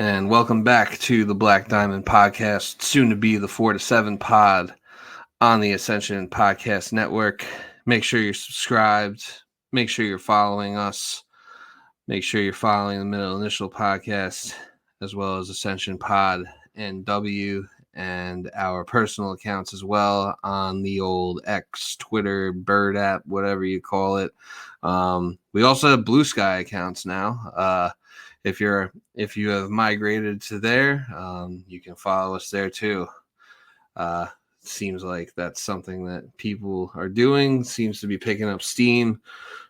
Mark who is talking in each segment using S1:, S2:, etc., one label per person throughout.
S1: and welcome back to the Black Diamond Podcast, soon to be the 4 to 7 pod on the Ascension Podcast Network. Make sure you're subscribed. Make sure you're following us. Make sure you're following the Middle Initial Podcast, as well as Ascension Pod and W, and our personal accounts as well on the old X, Twitter, Bird app, whatever you call it. We also have Blue Sky accounts now. If you have migrated to there, you can follow us there too. Seems like that's something that people are doing. Seems to be picking up steam.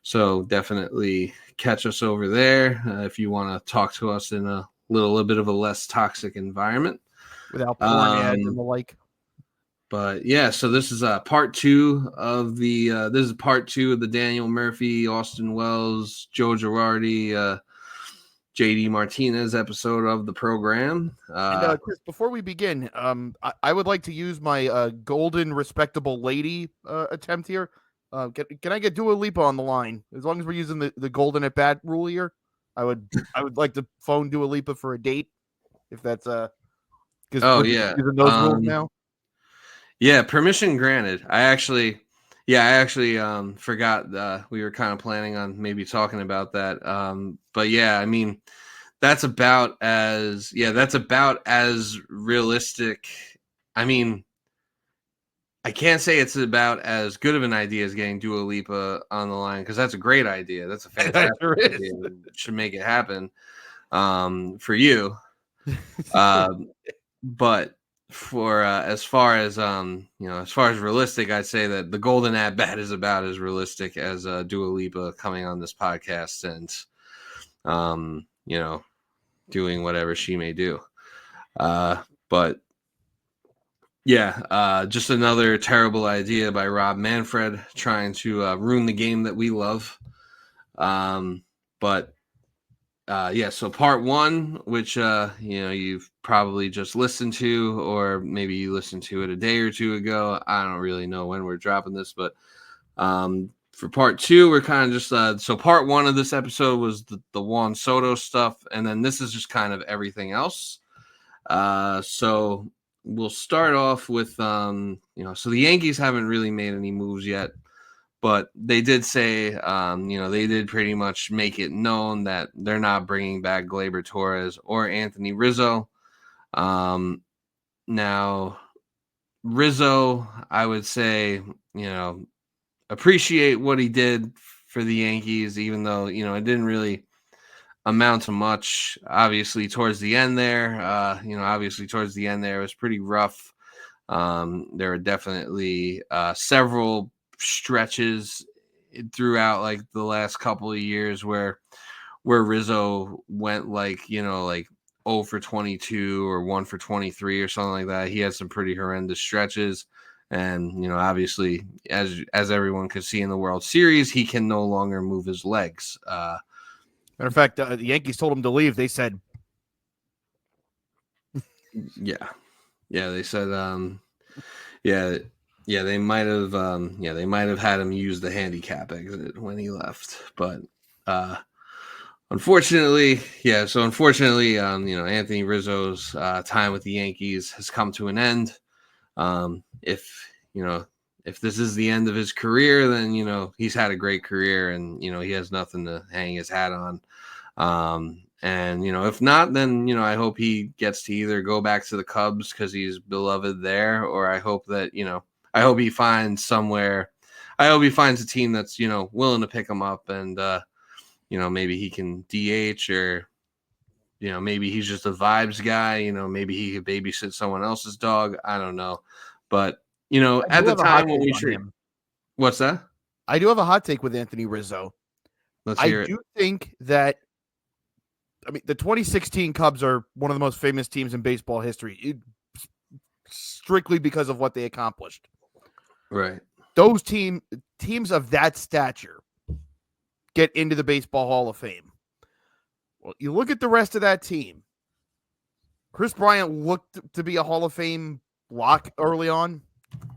S1: So definitely catch us over there if you want to talk to us in a little bit of a less toxic environment.
S2: Without porn ads and the like.
S1: But yeah, so this is part two of the Daniel Murphy, Austin Wells, Joe Girardi, JD Martinez episode of the program.
S2: Chris, before we begin, I would like to use my golden respectable lady attempt here. Can I get Dua Lipa on the line? As long as we're using the golden at bat rule here, I would like to phone Dua Lipa for a date, if that's using those rules now.
S1: Yeah, permission granted. I actually forgot we were kind of planning on maybe talking about that. But yeah, I mean, that's about as realistic. I mean, I can't say it's about as good of an idea as getting Dua Lipa on the line, because that's a great idea. That's a fantastic idea. Should make it happen for you. But for as far as realistic, I'd say that the golden at bat is about as realistic as Dua Lipa coming on this podcast and doing whatever she may do. But yeah, just another terrible idea by Rob Manfred trying to ruin the game that we love. So part one, which you've probably just listened to, or maybe you listened to it a day or two ago. I don't really know when we're dropping this, but for part two, we're kind of just so part one of this episode was the Juan Soto stuff, and then this is just kind of everything else. So we'll start off with so the Yankees haven't really made any moves yet. But they did say, they did pretty much make it known that they're not bringing back Gleyber Torres or Anthony Rizzo. Now, Rizzo, I would say, appreciate what he did for the Yankees, even though, it didn't really amount to much. Obviously, towards the end there, it was pretty rough. There were definitely several stretches throughout like the last couple of years where Rizzo went like 0 for 22 or 1 for 23 or something like that. He had some pretty horrendous stretches, and obviously as everyone could see in the World Series, he can no longer move his legs.
S2: Matter of fact, the Yankees told him to leave. They said
S1: they said they might have had him use the handicap exit when he left, but unfortunately, Anthony Rizzo's time with the Yankees has come to an end. If this is the end of his career, then he's had a great career, and he has nothing to hang his hat on. And if not, then I hope he gets to either go back to the Cubs because he's beloved there, or I hope he finds somewhere. I hope he finds a team that's willing to pick him up, and maybe he can DH, or maybe he's just a vibes guy. Maybe he could babysit someone else's dog. I don't know, but at the time when we treat him, what's that?
S2: I do have a hot take with Anthony Rizzo.
S1: Let's hear it.
S2: I do think that. I mean, the 2016 Cubs are one of the most famous teams in baseball history, strictly because of what they accomplished.
S1: Right.
S2: Those teams of that stature get into the Baseball Hall of Fame. Well, you look at the rest of that team. Chris Bryant looked to be a Hall of Fame lock early on.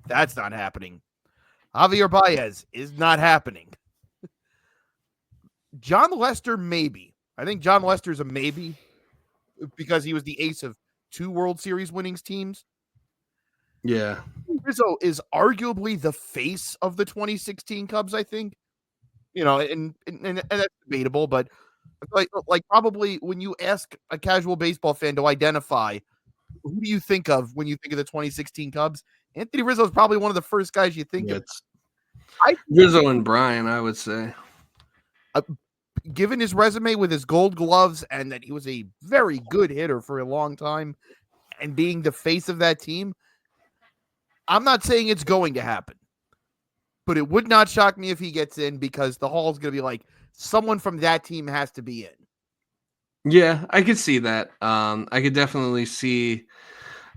S2: That's not happening. Javier Baez is not happening. John Lester, maybe. I think John Lester's a maybe. because he was the ace of 2 World Series winnings teams.
S1: Yeah.
S2: Rizzo is arguably the face of the 2016 Cubs, I think. And that's debatable, but like probably when you ask a casual baseball fan to identify who do you think of when you think of the 2016 Cubs, Anthony Rizzo is probably one of the first guys you think of.
S1: It's
S2: I
S1: Rizzo and Brian, I would say.
S2: Given his resume with his Gold Gloves and that he was a very good hitter for a long time and being the face of that team, I'm not saying it's going to happen, but it would not shock me if he gets in because the Hall is going to be like someone from that team has to be in.
S1: Yeah, I could see that. I could definitely see.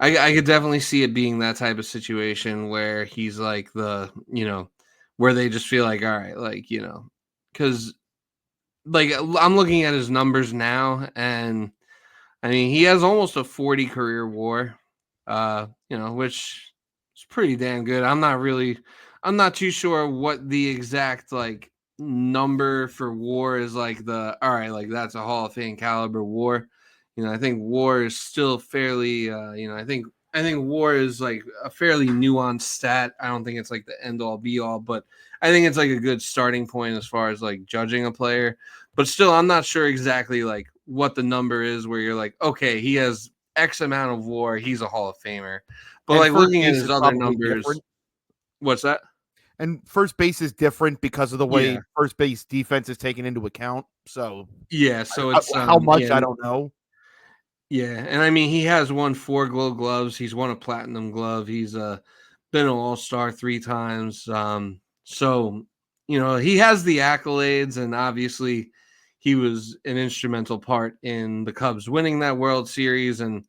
S1: I could definitely see it being that type of situation where he's like where they just feel like, all right, like because like I'm looking at his numbers now, and I mean he has almost a 40 career WAR, which is pretty damn good. I'm not too sure what the exact like number for WAR is, like all right, like that's a Hall of Fame caliber WAR. I think WAR is still fairly I think WAR is like a fairly nuanced stat. I don't think it's like the end all be all, but I think it's like a good starting point as far as like judging a player. But still, I'm not sure exactly like what the number is where you're like, okay, he has X amount of WAR, he's a Hall of Famer. But
S2: And
S1: like
S2: first
S1: looking at
S2: base
S1: his
S2: is
S1: other
S2: probably
S1: numbers,
S2: different.
S1: what's that?
S2: And first base is different because of the way
S1: Yeah.
S2: first base defense is taken into account. So
S1: Yeah, so it's
S2: how much I don't know.
S1: yeah, and I mean he has won 4 Gold Gloves. He's won a Platinum Glove. He's been an All-Star 3 times. So he has the accolades, and obviously he was an instrumental part in the Cubs winning that World Series. And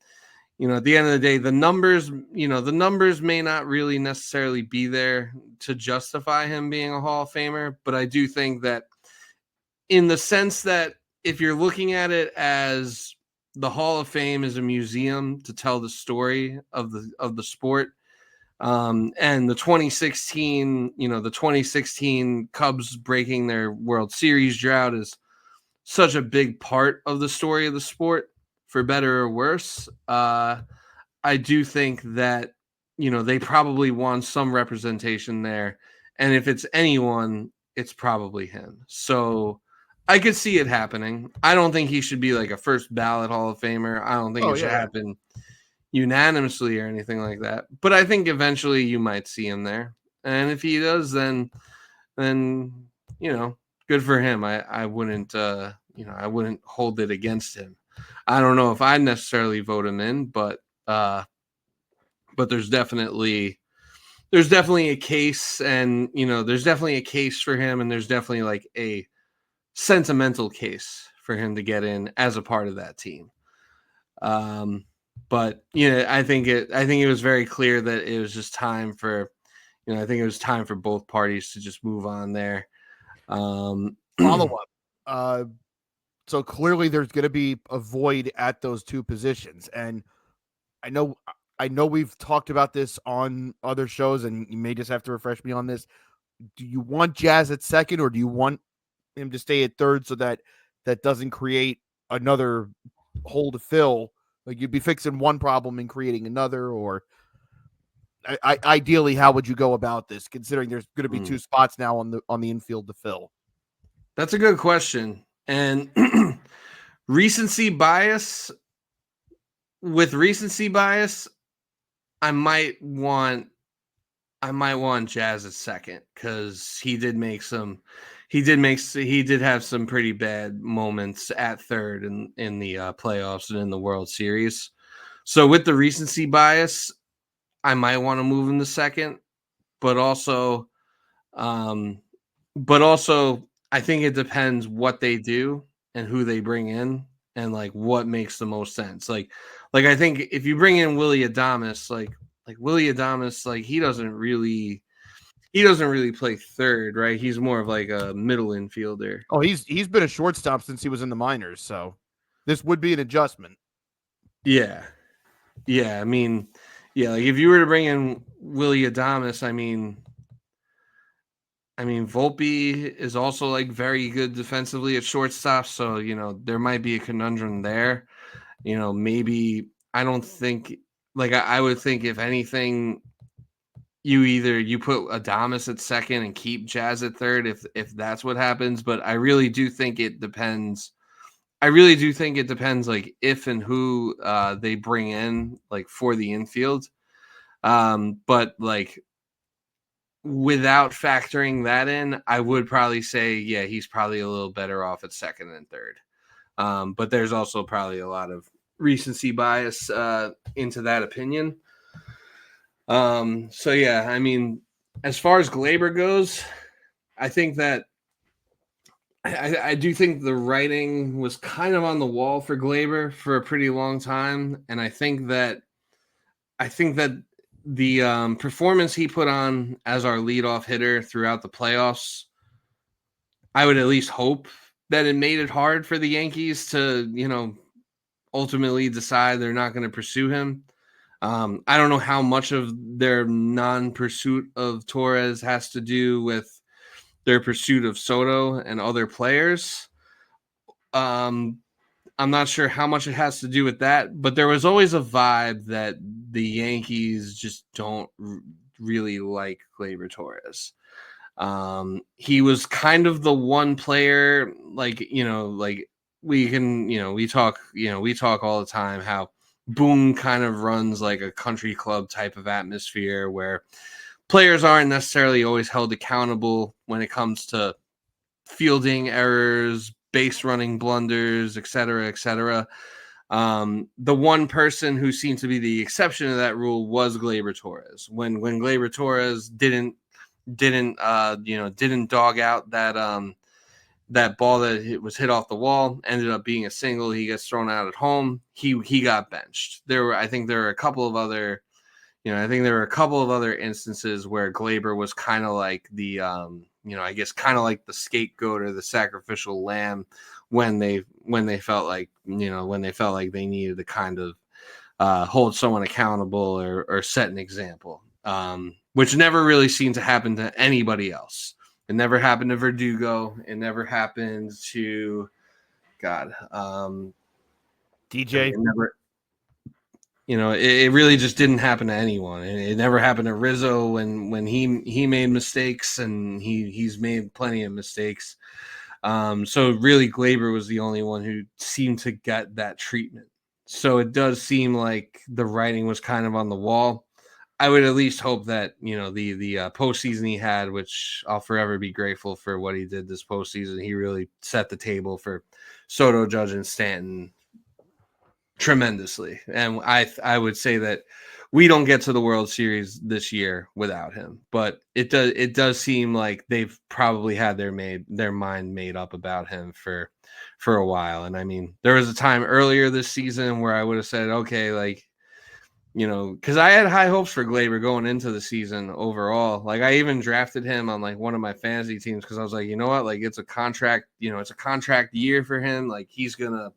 S1: at the end of the day, the numbers may not really necessarily be there to justify him being a Hall of Famer, but I do think that in the sense that if you're looking at it as the Hall of Fame is a museum to tell the story of the sport, and the 2016 Cubs breaking their World Series drought is such a big part of the story of the sport, for better or worse. I do think that they probably want some representation there, and if it's anyone, it's probably him. So I could see it happening. I don't think he should be like a first ballot Hall of Famer. I don't think
S2: Oh
S1: it should
S2: yeah.
S1: happen unanimously or anything like that. But I think eventually you might see him there, and if he does, then good for him. I wouldn't I wouldn't hold it against him. I don't know if I'd necessarily vote him in, but there's definitely a case, and there's definitely a case for him, and there's definitely like a sentimental case for him to get in as a part of that team. But I think it was very clear that it was just time for I think it was time for both parties to just move on there.
S2: Follow up. So clearly there's going to be a void at those two positions, and I know we've talked about this on other shows, and you may just have to refresh me on this. Do you want Jazz at second, or do you want him to stay at third so that doesn't create another hole to fill? Like you'd be fixing one problem and creating another, or ideally, how would you go about this? Considering there's going to be 2 spots now on the infield to fill.
S1: That's a good question, and recency bias. With recency bias, I might want Jazz at second because he did have some pretty bad moments at third in the playoffs and in the World Series. So with the recency bias, I might want to move him to second, but also I think it depends what they do and who they bring in and like what makes the most sense. Like I think if you bring in Willy Adames, like Willy Adames, like he doesn't really play third, right? He's more of like a middle infielder.
S2: Oh, he's been a shortstop since he was in the minors, so this would be an adjustment.
S1: Yeah. Yeah. I mean, yeah, like if you were to bring in Willy Adames, I mean, Volpe is also like very good defensively at shortstop, so there might be a conundrum there. Maybe I don't think like I would think if anything, you put Adames at second and keep Jazz at third if that's what happens. But I really do think it depends. I really do think it depends, like if and who they bring in, like for the infield. But like without factoring that in, I would probably say, yeah, he's probably a little better off at second and third. But there's also probably a lot of recency bias into that opinion. So yeah, I mean, as far as Gleyber goes, I think that I do think the writing was kind of on the wall for Gleyber for a pretty long time, and I think that the performance he put on as our leadoff hitter throughout the playoffs, I would at least hope that it made it hard for the Yankees to ultimately decide they're not going to pursue him. I don't know how much of their non-pursuit of Torres has to do with their pursuit of Soto and other players. I'm not sure how much it has to do with that, but there was always a vibe that the Yankees just don't really like Gleyber Torres. He was kind of the one player, like we talk all the time how Boone kind of runs like a country club type of atmosphere where players aren't necessarily always held accountable when it comes to fielding errors, base running blunders, et cetera, et cetera. The one person who seemed to be the exception to that rule was Gleyber Torres. When Gleyber Torres didn't dog out that ball that was hit off the wall, ended up being a single. He gets thrown out at home. He got benched. I think there were a couple of other instances where Gleyber was kind of like the I guess kind of like the scapegoat or the sacrificial lamb when they felt like they needed to kind of hold someone accountable or set an example, which never really seemed to happen to anybody else. It never happened to Verdugo. It never happened to God.
S2: DJ.
S1: It really just didn't happen to anyone. It never happened to Rizzo when he made mistakes, and he's made plenty of mistakes. So really, Gleyber was the only one who seemed to get that treatment. So it does seem like the writing was kind of on the wall. I would at least hope that the postseason he had, which I'll forever be grateful for what he did this postseason. He really set the table for Soto, Judge, and Stanton tremendously, and I would say that we don't get to the World Series this year without him. But it does seem like they've probably had their mind made up about him for a while. And I mean, there was a time earlier this season where I would have said, okay, like, because I had high hopes for Gleyber going into the season overall. Like I even drafted him on like one of my fantasy teams because I was like, you know what, like it's a contract year for him. Like he's gonna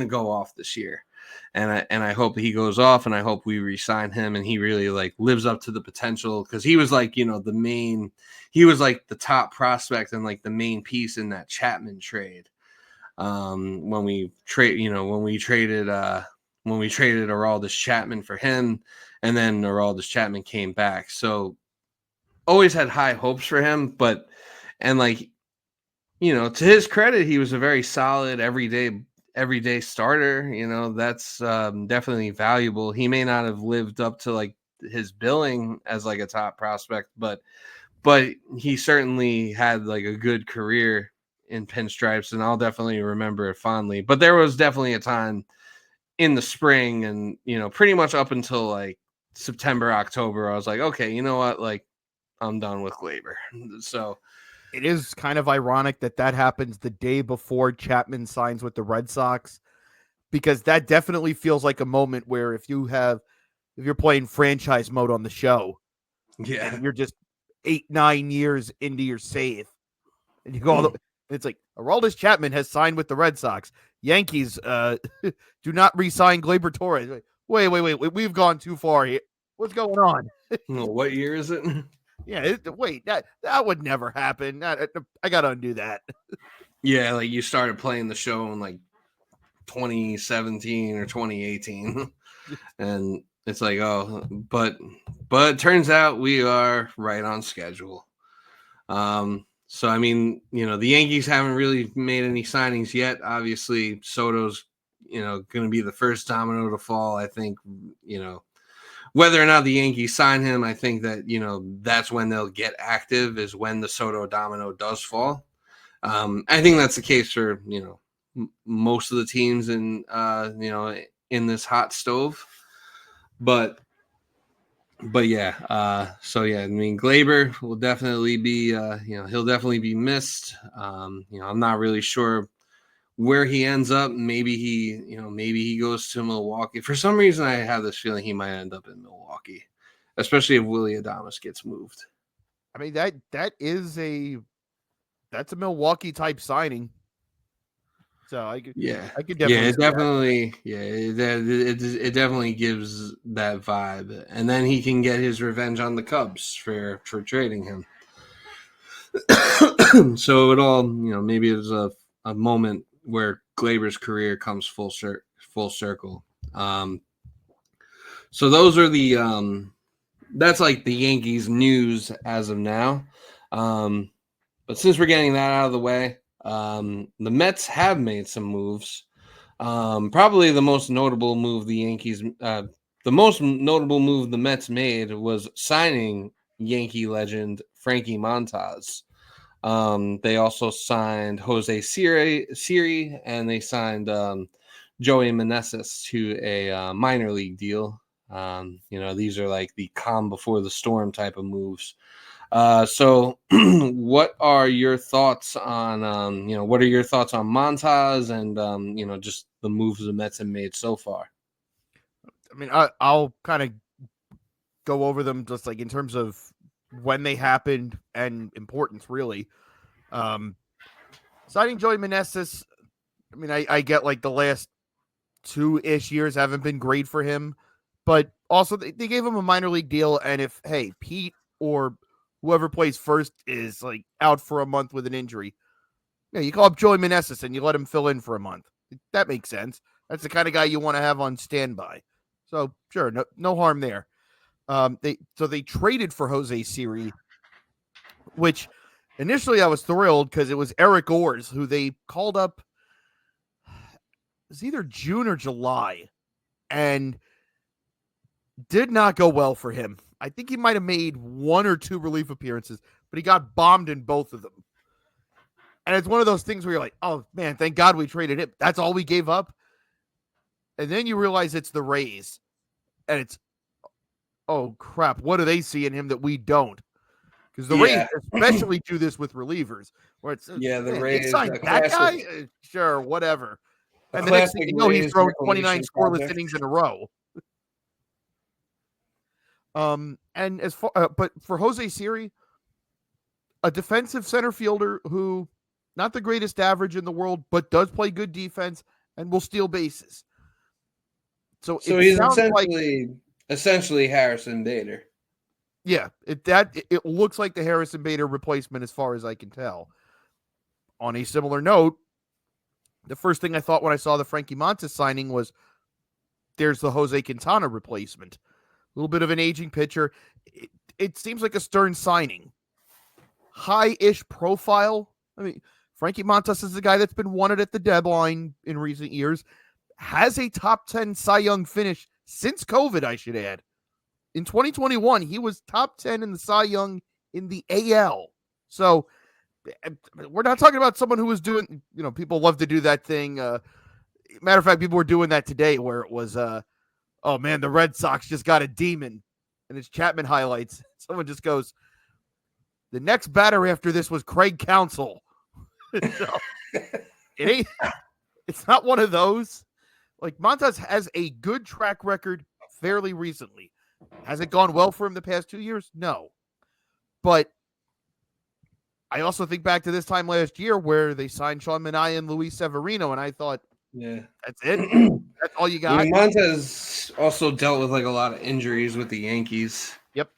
S1: go off this year, and I hope he goes off, and I hope we re-sign him, and he really like lives up to the potential, because he was like he was like the top prospect and like the main piece in that Chapman trade. When we traded Aroldis Chapman for him, and then Aroldis Chapman came back. So always had high hopes for him, but to his credit, he was a very solid everyday starter. That's definitely valuable. He may not have lived up to like his billing as like a top prospect, but he certainly had like a good career in pinstripes, and I'll definitely remember it fondly. But there was definitely a time in the spring and pretty much up until like September, October, I was like, okay, you know what, like I'm done with Gleyber. So
S2: it is kind of ironic that happens the day before Chapman signs with the Red Sox, because that definitely feels like a moment where if you're playing franchise mode on the show,
S1: yeah,
S2: and you're just 8-9 years into your save, and you go it's like Aroldis Chapman has signed with the Red Sox. Yankees do not re-sign Gleyber Torres. Like, wait, we've gone too far here. What's going on?
S1: What year is it?
S2: Yeah, wait, that would never happen. I got to undo that.
S1: Yeah, like you started playing the show in like 2017 or 2018. And it's like, oh, but it turns out we are right on schedule. So I mean, the Yankees haven't really made any signings yet. Obviously, Soto's going to be the first domino to fall. I think whether or not the Yankees sign him, I think that that's when they'll get active, is when the Soto domino does fall. I think that's the case for most of the teams in in this hot stove. But yeah, so yeah, I mean, Gleyber will definitely be he'll definitely be missed. I'm not really sure where he ends up. Maybe he goes to Milwaukee. For some reason, I have this feeling he might end up in Milwaukee, especially if Willy Adames gets moved.
S2: I mean, that's a Milwaukee type signing. So I could definitely
S1: it definitely it definitely gives that vibe, and then he can get his revenge on the Cubs for trading him. So it all maybe it's a moment where Gleyber's career comes full circle. So those are the that's like the Yankees news as of now. But since we're getting that out of the way, the Mets have made some moves. Probably the most notable move the Mets made was signing Yankee legend Frankie Montas. They also signed Jose Siri, and they signed Joey Meneses to a minor league deal. These are like the calm before the storm type of moves. So what are your thoughts on Montas and just the moves the Mets have made so far?
S2: I mean, I'll kind of go over them just like in terms of when they happened and importance, really. Signing Joey Meneses, I mean, I get like the last 2-ish years haven't been great for him, but also they gave him a minor league deal. And if, hey, Pete or whoever plays first is like out for a month with an injury, you call up Joey Meneses and you let him fill in for a month. That makes sense. That's the kind of guy you want to have on standby. So sure, no harm there. They traded for Jose Siri, which initially I was thrilled because it was Eric Orrs who they called up. It was either June or July, and did not go well for him. I think he might have made 1 or 2 relief appearances, but he got bombed in both of them. And it's one of those things where you're like, oh man, thank God we traded him. That's all we gave up. And then you realize it's the Rays, and it's, oh crap, what do they see in him that we don't? Because the Rays especially do this with relievers, where it's
S1: the Rays
S2: signed that guy, sure, whatever. And the next thing you know, he's thrown 29 scoreless innings in a row. And as far, but for Jose Siri, a defensive center fielder who, not the greatest average in the world, but does play good defense and will steal bases. So
S1: he's essentially Harrison Bader.
S2: Yeah, it looks like the Harrison Bader replacement as far as I can tell. On a similar note, the first thing I thought when I saw the Frankie Montas signing was there's the Jose Quintana replacement. A little bit of an aging pitcher. It seems like a Stern signing. High-ish profile. I mean, Frankie Montas is the guy that's been wanted at the deadline in recent years. Has a top 10 Cy Young finish since COVID, I should add. In 2021, he was top 10 in the Cy Young in the AL. So we're not talking about someone who was doing, people love to do that thing. Matter of fact, people were doing that today where it was, oh man, the Red Sox just got a demon. And it's Chapman highlights. Someone just goes, the next batter after this was Craig Counsell. So, it's not one of those. Like, Montas has a good track record fairly recently. Has it gone well for him the past 2 years? No. But I also think back to this time last year where they signed Sean Manaea and Luis Severino, and I thought, that's it? That's all you got?
S1: I mean, Montas also dealt with like a lot of injuries with the Yankees.
S2: Yep.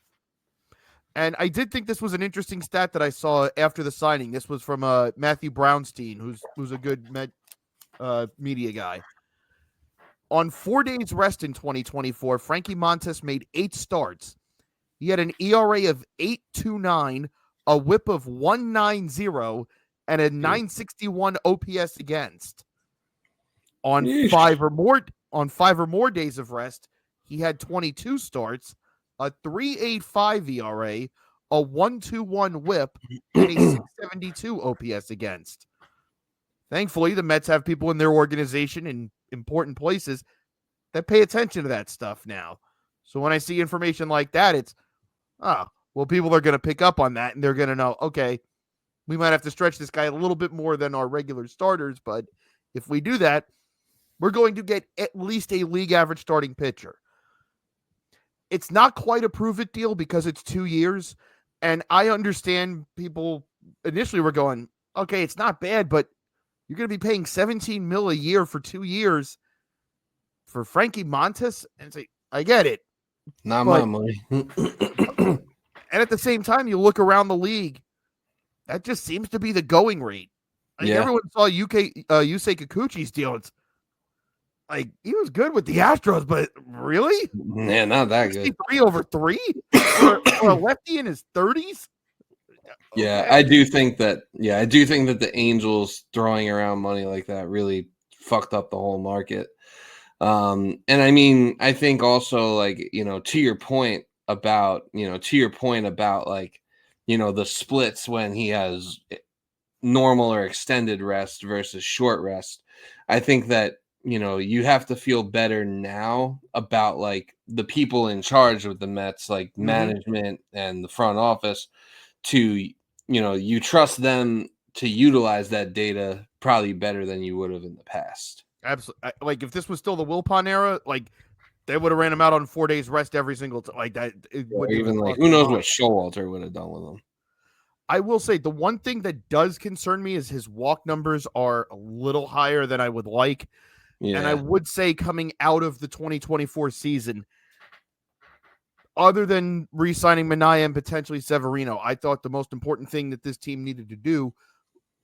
S2: And I did think this was an interesting stat that I saw after the signing. This was from Matthew Brownstein, who's a good media guy. On 4 days rest in 2024, Frankie Montas made 8 starts. He had an ERA of 8.29, a WHIP of 1.90, and a 961 OPS against. On
S1: Yeesh.
S2: 5 or more days of rest, he had 22 starts, a 3.85 ERA, a 1.21 WHIP, and a 672 OPS against. Thankfully, the Mets have people in their organization in important places that pay attention to that stuff now. So when I see information like that, it's, people are going to pick up on that and they're going to know, okay, we might have to stretch this guy a little bit more than our regular starters, but if we do that, we're going to get at least a league average starting pitcher. It's not quite a prove it deal because it's 2 years, and I understand people initially were going, okay, it's not bad, but you're going to be paying $17 million a year for 2 years for Frankie Montas, and it's like, I get it.
S1: Not my money.
S2: And at the same time, you look around the league, that just seems to be the going rate. Like everyone saw Yusei Kikuchi's deal. It's like he was good with the Astros, but really?
S1: Yeah, not that good.
S2: 3 over 3 for a lefty in his 30s?
S1: Yeah,
S2: Okay.
S1: I do think that the Angels throwing around money like that really fucked up the whole market. And I mean, I think also, like, to your point about like, the splits when he has normal or extended rest versus short rest. I think that, you have to feel better now about like the people in charge of the Mets, like management and the front office, to, you trust them to utilize that data probably better than you would have in the past.
S2: Absolutely. Like if this was still the Wilpon era, like they would have ran him out on 4 days rest every single time. Like that.
S1: Or even like, who knows what Showalter would have done with him.
S2: I will say the one thing that does concern me is his walk numbers are a little higher than I would like. Yeah. And I would say coming out of the 2024 season, other than re-signing Minaya and potentially Severino, I thought the most important thing that this team needed to do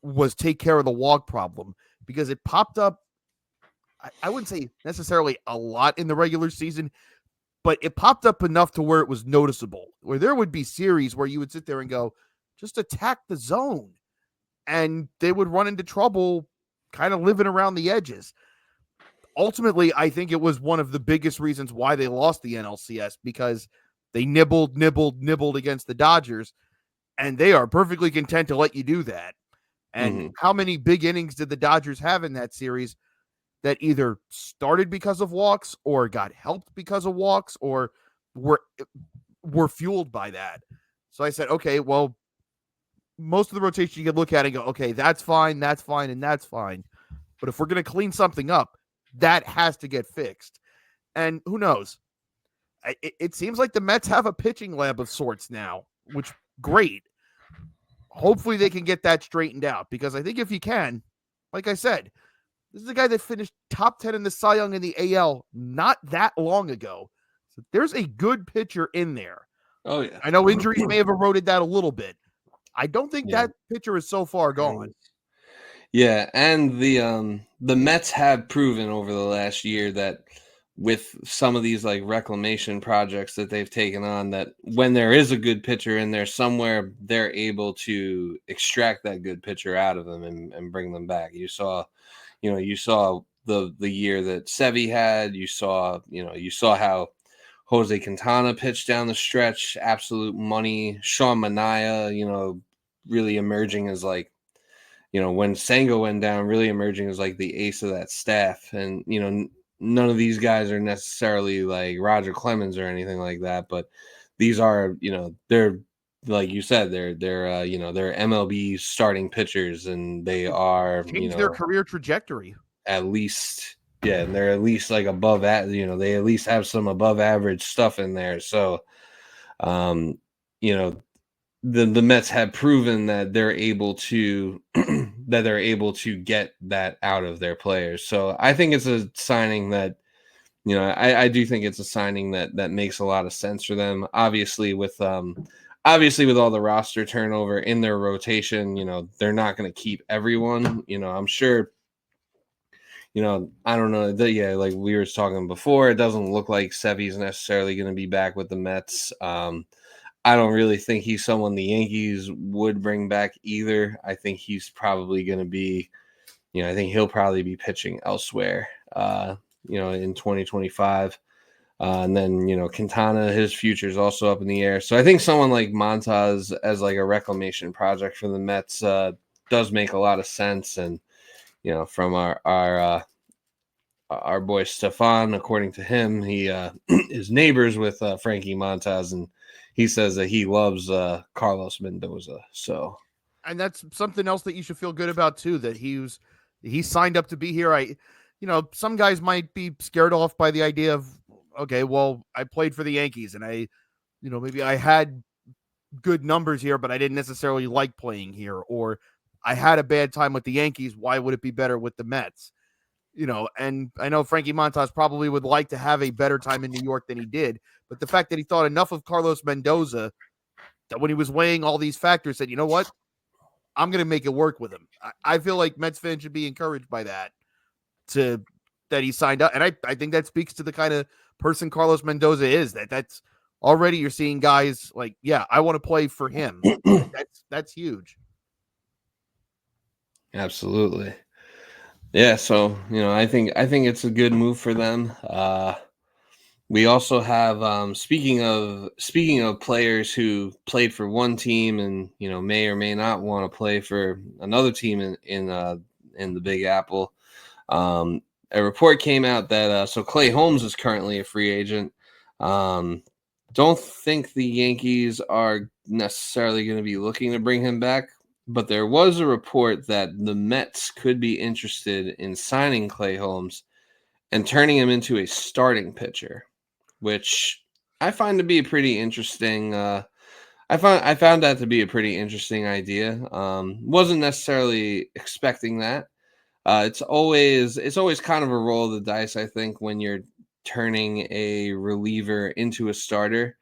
S2: was take care of the walk problem, because it popped up, I wouldn't say necessarily a lot in the regular season, but it popped up enough to where it was noticeable, where there would be series where you would sit there and go, just attack the zone, and they would run into trouble kind of living around the edges. Ultimately, I think it was one of the biggest reasons why they lost the NLCS, because they nibbled against the Dodgers, and they are perfectly content to let you do that. And how many big innings did the Dodgers have in that series that either started because of walks or got helped because of walks or were fueled by that? So I said, okay, well, most of the rotation you can look at and go, okay, that's fine, and that's fine. But if we're going to clean something up, that has to get fixed. And who knows? It seems like the Mets have a pitching lab of sorts now, which great. Hopefully they can get that straightened out, because I think if you can, like I said, this is a guy that finished top 10 in the Cy Young in the AL not that long ago. So there's a good pitcher in there.
S1: Oh, yeah.
S2: I know injuries may have eroded that a little bit. I don't think that pitcher is so far gone.
S1: Yeah, and the Mets have proven over the last year that with some of these like reclamation projects that they've taken on, that when there is a good pitcher in there somewhere, they're able to extract that good pitcher out of them and bring them back. You saw the year that Sevy had. You saw how Jose Quintana pitched down the stretch, absolute money. Sean Manaea, really emerging as like, when Senga went down, really emerging as like the ace of that staff. And, none of these guys are necessarily like Roger Clemens or anything like that, but these are, they're, like you said, they're MLB starting pitchers, and they are,
S2: change their career trajectory.
S1: At least, and they're at least like above that, they at least have some above average stuff in there. So, the Mets have proven that they're able to get that out of their players. So I think it's a signing that, I do think it's a signing that makes a lot of sense for them. Obviously with all the roster turnover in their rotation, they're not going to keep everyone. I'm sure, I don't know. Like we were talking before, it doesn't look like Sevy's necessarily going to be back with the Mets. I don't really think he's someone the Yankees would bring back either. I think he's probably going to be, I think he'll probably be pitching elsewhere, in 2025. And then, Quintana, his future is also up in the air. So I think someone like Montas as like a reclamation project for the Mets does make a lot of sense. And, from our boy Stefan, according to him, he is neighbors with Frankie Montas, and he says that he loves Carlos Mendoza. So,
S2: and that's something else that you should feel good about too. That he signed up to be here. Some guys might be scared off by the idea of, okay, well, I played for the Yankees and maybe I had good numbers here, but I didn't necessarily like playing here, or I had a bad time with the Yankees. Why would it be better with the Mets? And I know Frankie Montas probably would like to have a better time in New York than he did, but the fact that he thought enough of Carlos Mendoza that when he was weighing all these factors said, you know what, I'm going to make it work with him. I feel like Mets fans should be encouraged by that, that he signed up. And I think that speaks to the kind of person Carlos Mendoza is, that's already you're seeing guys like, yeah, I want to play for him. That's huge.
S1: Absolutely. Yeah, so I think it's a good move for them. We also have speaking of players who played for one team and may or may not want to play for another team in the Big Apple. A report came out that so Clay Holmes is currently a free agent. Don't think the Yankees are necessarily going to be looking to bring him back. But there was a report that the Mets could be interested in signing Clay Holmes and turning him into a starting pitcher, which I find to be a pretty interesting. I found that to be a pretty interesting idea. Wasn't necessarily expecting that. It's always kind of a roll of the dice, I think, when you're turning a reliever into a starter.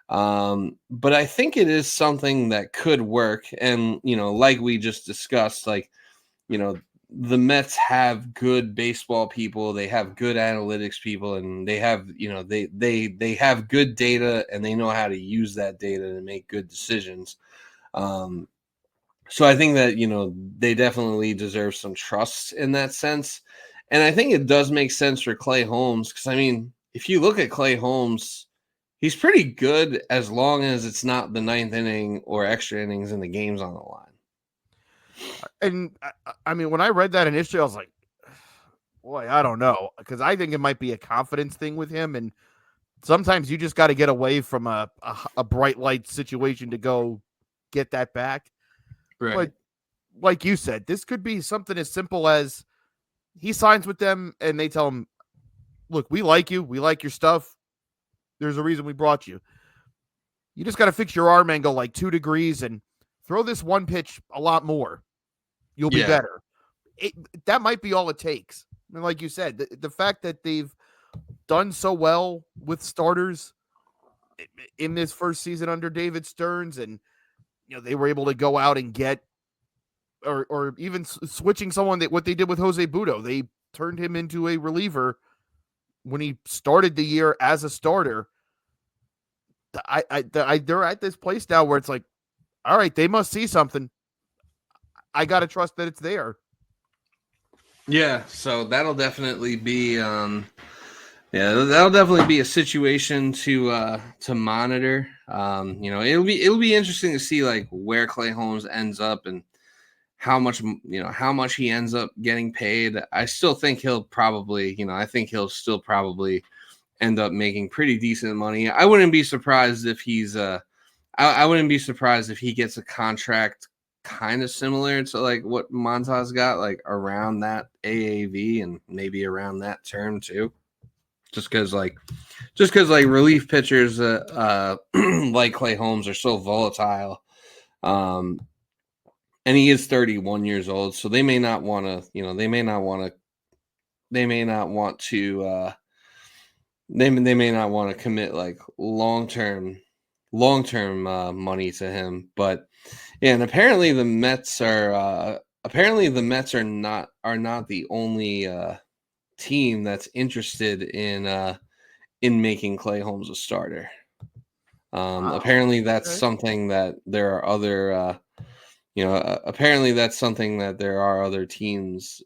S1: But I think it is something that could work. And, like we just discussed, like, the Mets have good baseball people, they have good analytics people, and they have, they have good data and they know how to use that data to make good decisions. So I think that, they definitely deserve some trust in that sense. And I think it does make sense for Clay Holmes, because I mean, if you look at Clay Holmes, he's pretty good as long as it's not the ninth inning or extra innings and the game's on the line.
S2: And I mean, when I read that initially, I was like, boy, I don't know, because I think it might be a confidence thing with him. And sometimes you just got to get away from a bright light situation to go get that back.
S1: Right.
S2: But like you said, this could be something as simple as he signs with them and they tell him, look, we like you. We like your stuff. There's a reason we brought you. You just got to fix your arm angle like 2 degrees and throw this one pitch a lot more. You'll be better. That might be all it takes. I mean, like you said, the fact that they've done so well with starters in this first season under David Stearns, and they were able to go out and get, or even switching someone, that what they did with Jose Butto, they turned him into a reliever when he started the year as a starter. They're at this place now where it's like, all right, they must see something. I got to trust that it's there.
S1: Yeah, so that'll definitely be that'll definitely be a situation to monitor. It'll be interesting to see like where Clay Holmes ends up and how much he ends up getting paid. I still think he'll probably still probably end up making pretty decent money. I wouldn't be surprised if he's I wouldn't be surprised if he gets a contract kind of similar to like what Montas got, like around that AAV and maybe around that term too. Just because like relief pitchers like Clay Holmes are so volatile. And he is 31 years old, so they may not want to commit like long-term money to him. But yeah, and apparently the Mets are not the only team that's interested in making Clay Holmes a starter.
S2: Wow.
S1: Apparently, that's
S2: Okay.
S1: something that there are other. Apparently that's something that there are other teams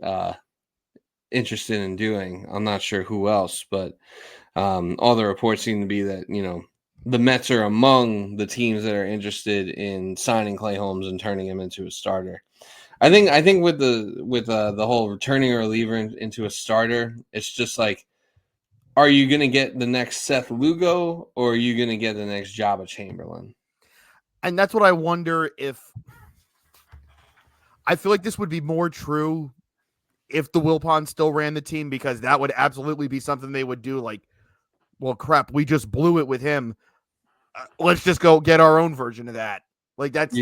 S1: interested in doing. I'm not sure who else, but all the reports seem to be that the Mets are among the teams that are interested in signing Clay Holmes and turning him into a starter. I think with the whole turning a reliever into a starter, it's just like, are you going to get the next Seth Lugo or are you going to get the next Jabba Chamberlain?
S2: And that's what I wonder if. I feel like this would be more true if the Wilpons still ran the team, because that would absolutely be something they would do. Like, well, crap, we just blew it with him. Let's just go get our own version of that. Like that's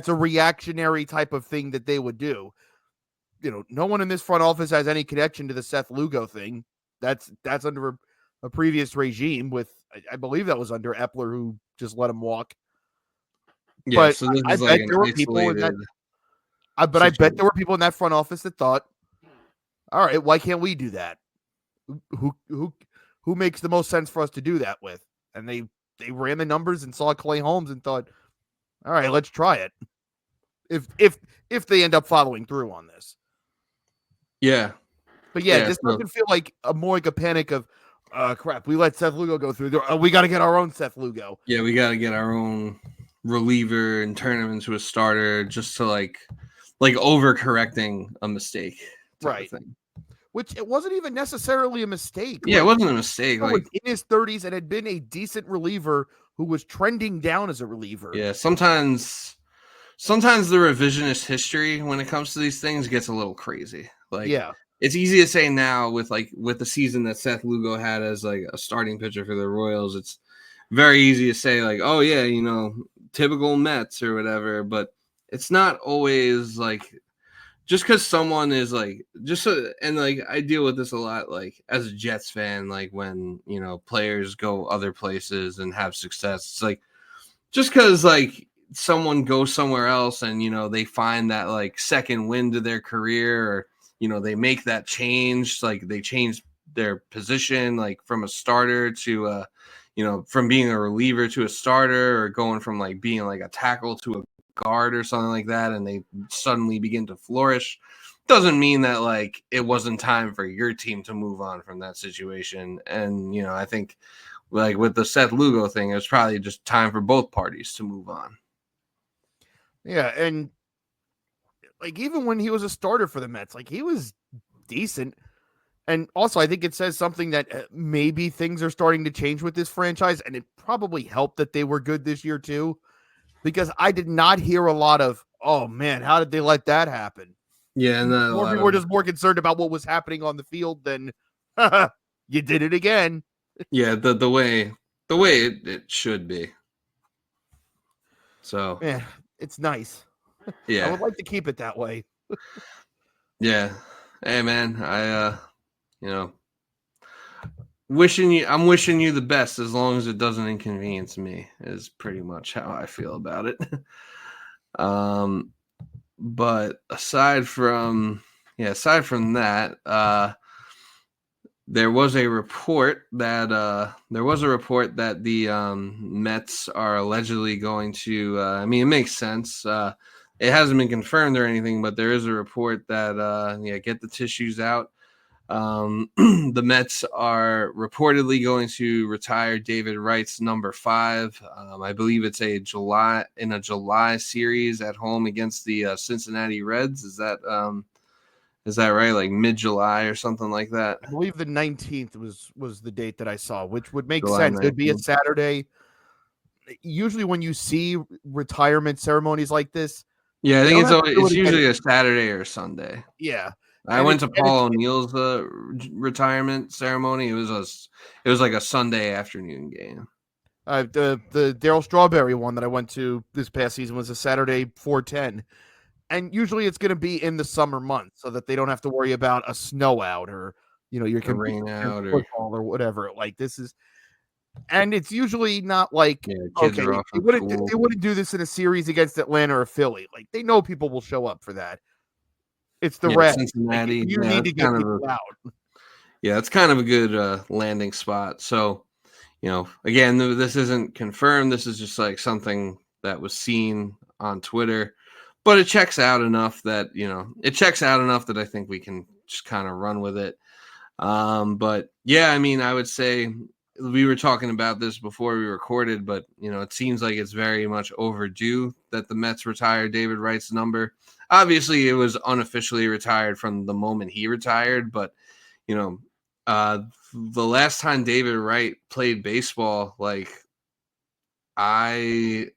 S2: a reactionary type of thing that they would do. No one in this front office has any connection to the Seth Lugo thing. That's under a previous regime with, I believe that was under Epler, who just let him walk.
S1: Yeah,
S2: But
S1: so this
S2: I
S1: is like
S2: bet
S1: an
S2: there were people in
S1: isolated.
S2: that. But I bet there were people in that front office that thought, all right, why can't we do that? Who makes the most sense for us to do that with? And they ran the numbers and saw Clay Holmes and thought, all right, let's try it. If they end up following through on this.
S1: Yeah.
S2: But this doesn't feel like more like a panic of, crap, we let Seth Lugo go through. We got to get our own Seth Lugo.
S1: Yeah, we got to get our own reliever and turn him into a starter, just to like overcorrecting a mistake.
S2: Right. Thing. Which it wasn't even necessarily a mistake.
S1: Yeah, it wasn't a mistake.
S2: He was in his 30s and had been a decent reliever who was trending down as a reliever.
S1: Yeah, sometimes the revisionist history when it comes to these things gets a little crazy. It's easy to say now with the season that Seth Lugo had as like a starting pitcher for the Royals. It's very easy to say like, oh yeah, typical Mets or whatever, but it's not always like just because someone is like and I deal with this a lot like as a Jets fan, like when players go other places and have success. It's like just because like someone goes somewhere else and they find that like second wind to their career, or they make that change, like they change their position, like from a starter to from being a reliever to a starter, or going from like being like a tackle to a guard or something like that, and they suddenly begin to flourish. Doesn't mean that like it wasn't time for your team to move on from that situation. And I think like with the Seth Lugo thing, it was probably just time for both parties to move on.
S2: Yeah, and like even when he was a starter for the Mets, like he was decent. And also, I think it says something that maybe things are starting to change with this franchise, and it probably helped that they were good this year too, because I did not hear a lot of, oh man, how did they let that happen?
S1: Yeah, and
S2: more people were just more concerned about what was happening on the field than you did it again.
S1: Yeah, the way it should be. So
S2: yeah, it's nice.
S1: Yeah,
S2: I would like to keep it that way.
S1: Yeah, hey man, I I'm wishing you the best as long as it doesn't inconvenience me, is pretty much how I feel about it. But aside from that, there was a report that the Mets are allegedly going to. I mean, it makes sense. It hasn't been confirmed or anything, but there is a report that get the tissues out. The Mets are reportedly going to retire David Wright's number 5. I believe it's a July series at home against the Cincinnati Reds. Is that right? Like mid-July or something like that?
S2: I believe the 19th was the date that I saw, which would make
S1: July
S2: sense.
S1: 19th.
S2: It'd be a Saturday. Usually when you see retirement ceremonies like this,
S1: yeah, I think it's usually a Saturday or Sunday.
S2: Yeah.
S1: I went to Paul O'Neill's retirement ceremony. It was like a Sunday afternoon game.
S2: The Darryl Strawberry one that I went to this past season was a Saturday 4:10, and usually it's going to be in the summer months so that they don't have to worry about a snow out or your
S1: rain out or
S2: football or whatever. Like this is, and it's usually not like
S1: kids are off
S2: they wouldn't do this in a series against Atlanta or Philly. Like they know people will show up for that. It's the Reds.
S1: Cincinnati.
S2: Like, you need to get people out.
S1: Yeah, it's kind of a good landing spot. So, again, this isn't confirmed. This is just like something that was seen on Twitter, but it checks out enough that, I think we can just kind of run with it. But yeah, I mean, I would say we were talking about this before we recorded, but it seems like it's very much overdue that the Mets retire David Wright's number. Obviously, it was unofficially retired from the moment he retired, but you know, the last time David Wright played baseball, like I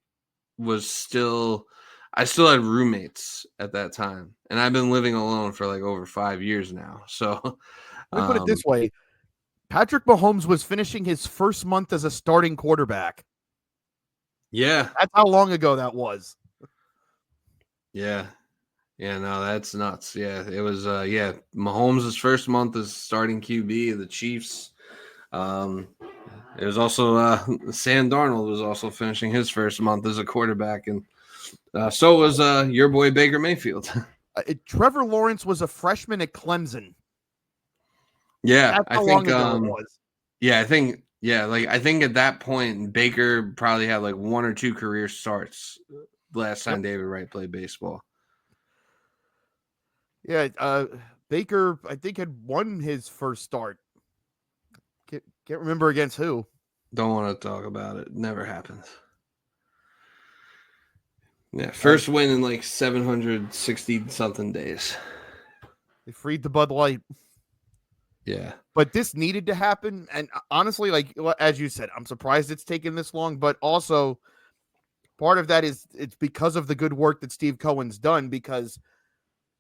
S1: still had roommates at that time, and I've been living alone for like over 5 years now. So,
S2: Let me put it this way. Patrick Mahomes was finishing his first month as a starting quarterback.
S1: Yeah.
S2: That's how long ago that was.
S1: Yeah. Yeah, no, that's nuts. Yeah, it was Mahomes' first month as starting QB of the Chiefs. It was also Sam Darnold was also finishing his first month as a quarterback, and so was your boy Baker Mayfield.
S2: Trevor Lawrence was a freshman at Clemson.
S1: Yeah,
S2: That's how long ago it was.
S1: Yeah, I think at that point Baker probably had like 1 or 2 career starts last time David Wright played baseball.
S2: Yeah, Baker, I think, had won his first start. Can't remember against who.
S1: Don't want to talk about it. Never happens. Yeah, first win in like 760 something days.
S2: They freed the Bud Light.
S1: Yeah.
S2: But this needed to happen. And honestly, like as you said, I'm surprised it's taken this long. But also, part of that is it's because of the good work that Steve Cohen's done, because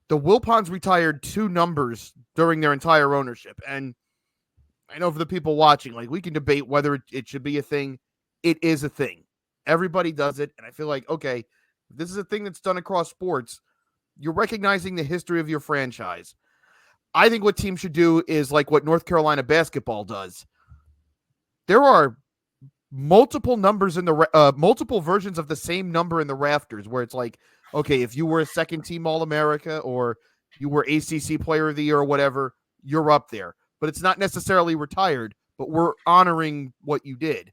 S2: the Wilpons retired 2 numbers during their entire ownership. And I know for the people watching, like we can debate whether it should be a thing. It is a thing. Everybody does it. And I feel like, okay, if this is a thing that's done across sports, you're recognizing the history of your franchise. I think what teams should do is like what North Carolina basketball does. There are multiple numbers in the multiple versions of the same number in the rafters, where it's like, okay, if you were a second team All-America or you were ACC Player of the Year or whatever, you're up there. But it's not necessarily retired, but we're honoring what you did.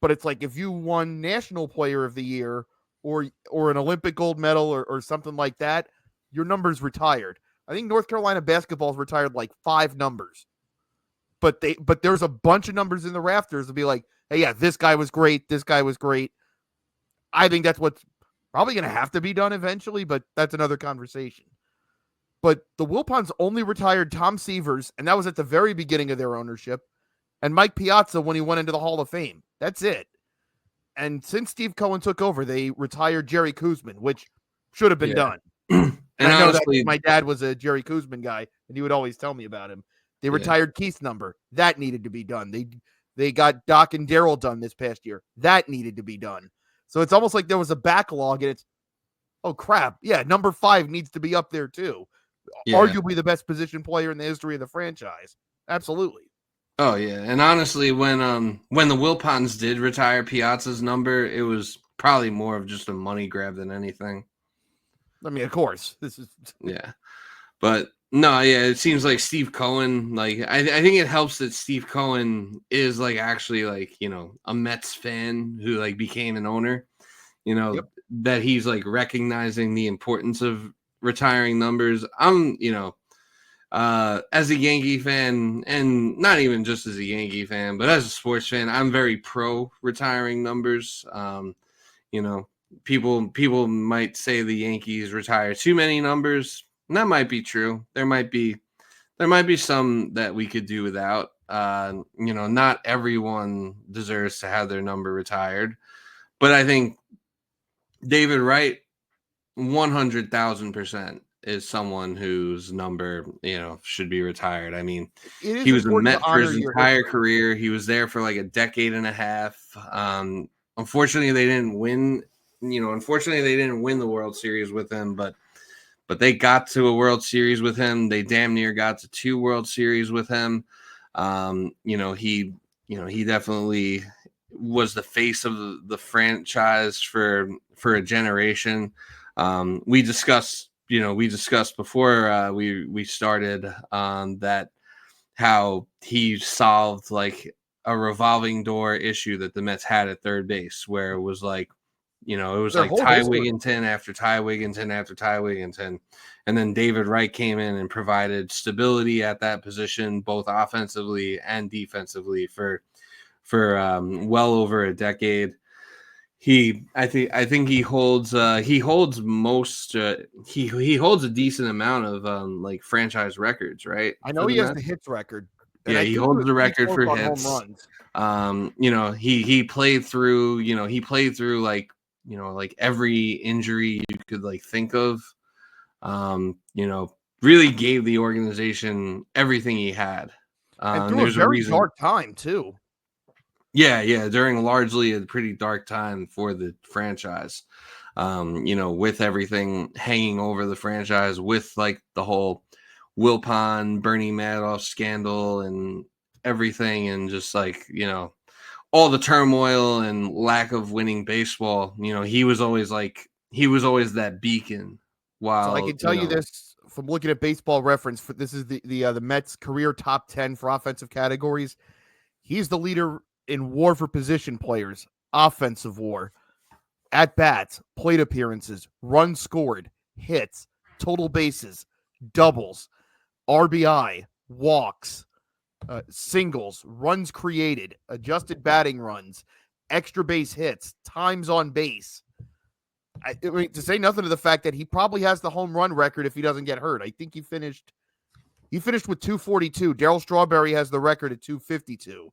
S2: But it's like if you won National Player of the Year or an Olympic gold medal or something like that, your number's retired. I think North Carolina basketball's retired like 5 numbers. But there's a bunch of numbers in the rafters to be like, hey, yeah, this guy was great. This guy was great. I think that's what's probably going to have to be done eventually, but that's another conversation. But the Wilpons only retired Tom Severs, and that was at the very beginning of their ownership, and Mike Piazza when he went into the Hall of Fame. That's it. And since Steve Cohen took over, they retired Jerry Koosman, which should have been done. And I know honestly, that my dad was a Jerry Koosman guy, and he would always tell me about him. They retired Keith's number. That needed to be done. They got Doc and Daryl done this past year. That needed to be done. So it's almost like there was a backlog, and it's, oh, crap. Yeah, number 5 needs to be up there, too. Yeah. Arguably the best position player in the history of the franchise. Absolutely.
S1: Oh, yeah. And honestly, when the Wilpons did retire Piazza's number, it was probably more of just a money grab than anything.
S2: I mean, of course. This is
S1: yeah. But no, yeah, it seems like Steve Cohen, like I think it helps that Steve Cohen is like actually like, a Mets fan who like became an owner, that he's like recognizing the importance of retiring numbers. I'm, as a Yankee fan, and not even just as a Yankee fan, but as a sports fan, I'm very pro retiring numbers. People might say the Yankees retire too many numbers. And that might be true. There might be some that we could do without. Not everyone deserves to have their number retired, but I think David Wright, 100,000% is someone whose number, should be retired. I mean, he was a Met for his entire career. He was there for like a decade and a half. Unfortunately, they didn't win. Unfortunately, they didn't win the World Series with him, but they got to a World Series with him. They damn near got to 2 World Series with him. He definitely was the face of the franchise for a generation. We discussed before we started that how he solved like a revolving door issue that the Mets had at third base, where it was like, it was
S2: Their
S1: like
S2: whole
S1: Ty
S2: history.
S1: Wigginton after Ty Wigginton after Ty Wigginton. And then David Wright came in and provided stability at that position, both offensively and defensively for well over a decade. I think he holds most he holds a decent amount of like franchise records, right?
S2: I know
S1: For the
S2: he has
S1: Mets.
S2: the hits record, and
S1: Yeah,
S2: I
S1: he
S2: think
S1: holds the
S2: he
S1: record
S2: close
S1: for
S2: on home
S1: hits.
S2: runs.
S1: He played through, like, like every injury you could like think of. Really gave the organization everything he had.
S2: And
S1: And
S2: through a
S1: there's a
S2: very
S1: reason.
S2: dark time too.
S1: Yeah, during largely a pretty dark time for the franchise. With everything hanging over the franchise, with like the whole Wilpon, Bernie Madoff scandal and everything, and just like, all the turmoil and lack of winning baseball, he was always that beacon
S2: So I
S1: while,
S2: can tell you this from looking at Baseball Reference. This is the Mets career top 10 for offensive categories. He's the leader in WAR for position players, offensive WAR, at bats, plate appearances, runs scored, hits, total bases, doubles, RBI, walks, singles, runs created, adjusted batting runs, extra base hits, times on base. I mean, to say nothing of the fact that he probably has the home run record if he doesn't get hurt. I think he finished with 242. Darryl Strawberry has the record at 252.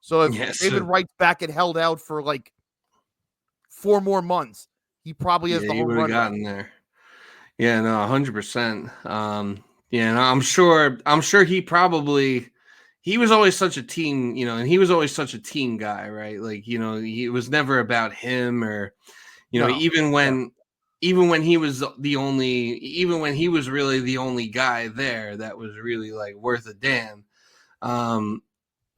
S2: So if David Wright's back and held out for like 4 more months, he probably has the
S1: he
S2: home
S1: would have
S2: run
S1: gotten
S2: record.
S1: there. Yeah, no, 100%. And I'm sure he was always such a team, and he was always such a team guy, right? Like, it was never about him, or,
S2: No,
S1: even when he was even when he was really the only guy there that was really like worth a damn.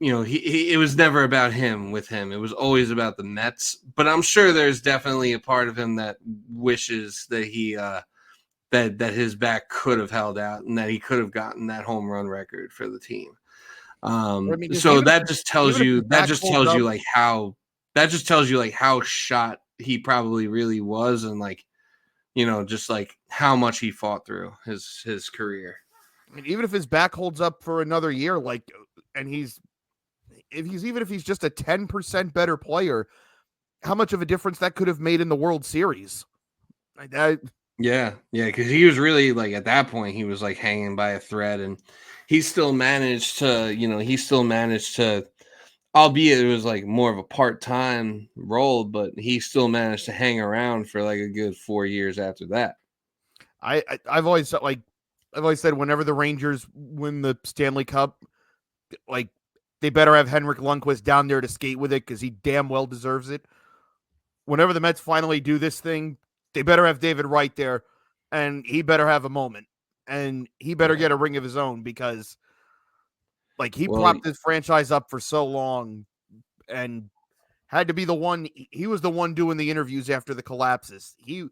S1: It was never about him with him. It was always about the Mets. But I'm sure there's definitely a part of him that wishes that he that his back could have held out and that he could have gotten that home run record for the team. So that just tells you like how shot he probably really was, and like, just like how much he fought through his career.
S2: I mean, even if his back holds up for another year, like, and if he's just a 10% better player, how much of a difference that could have made in the World Series?
S1: Yeah, because he was really like at that point he was like hanging by a thread, and he still managed to, albeit it was like more of a part-time role, but he still managed to hang around for like a good 4 years after that.
S2: I've always said whenever the Rangers win the Stanley Cup, like, they better have Henrik Lundqvist down there to skate with it because he damn well deserves it. Whenever the Mets finally do this thing, they better have David Wright there, and he better have a moment, and he better get a ring of his own because, like, he propped his franchise up for so long and had to be the one. He was the one doing the interviews after the collapses. He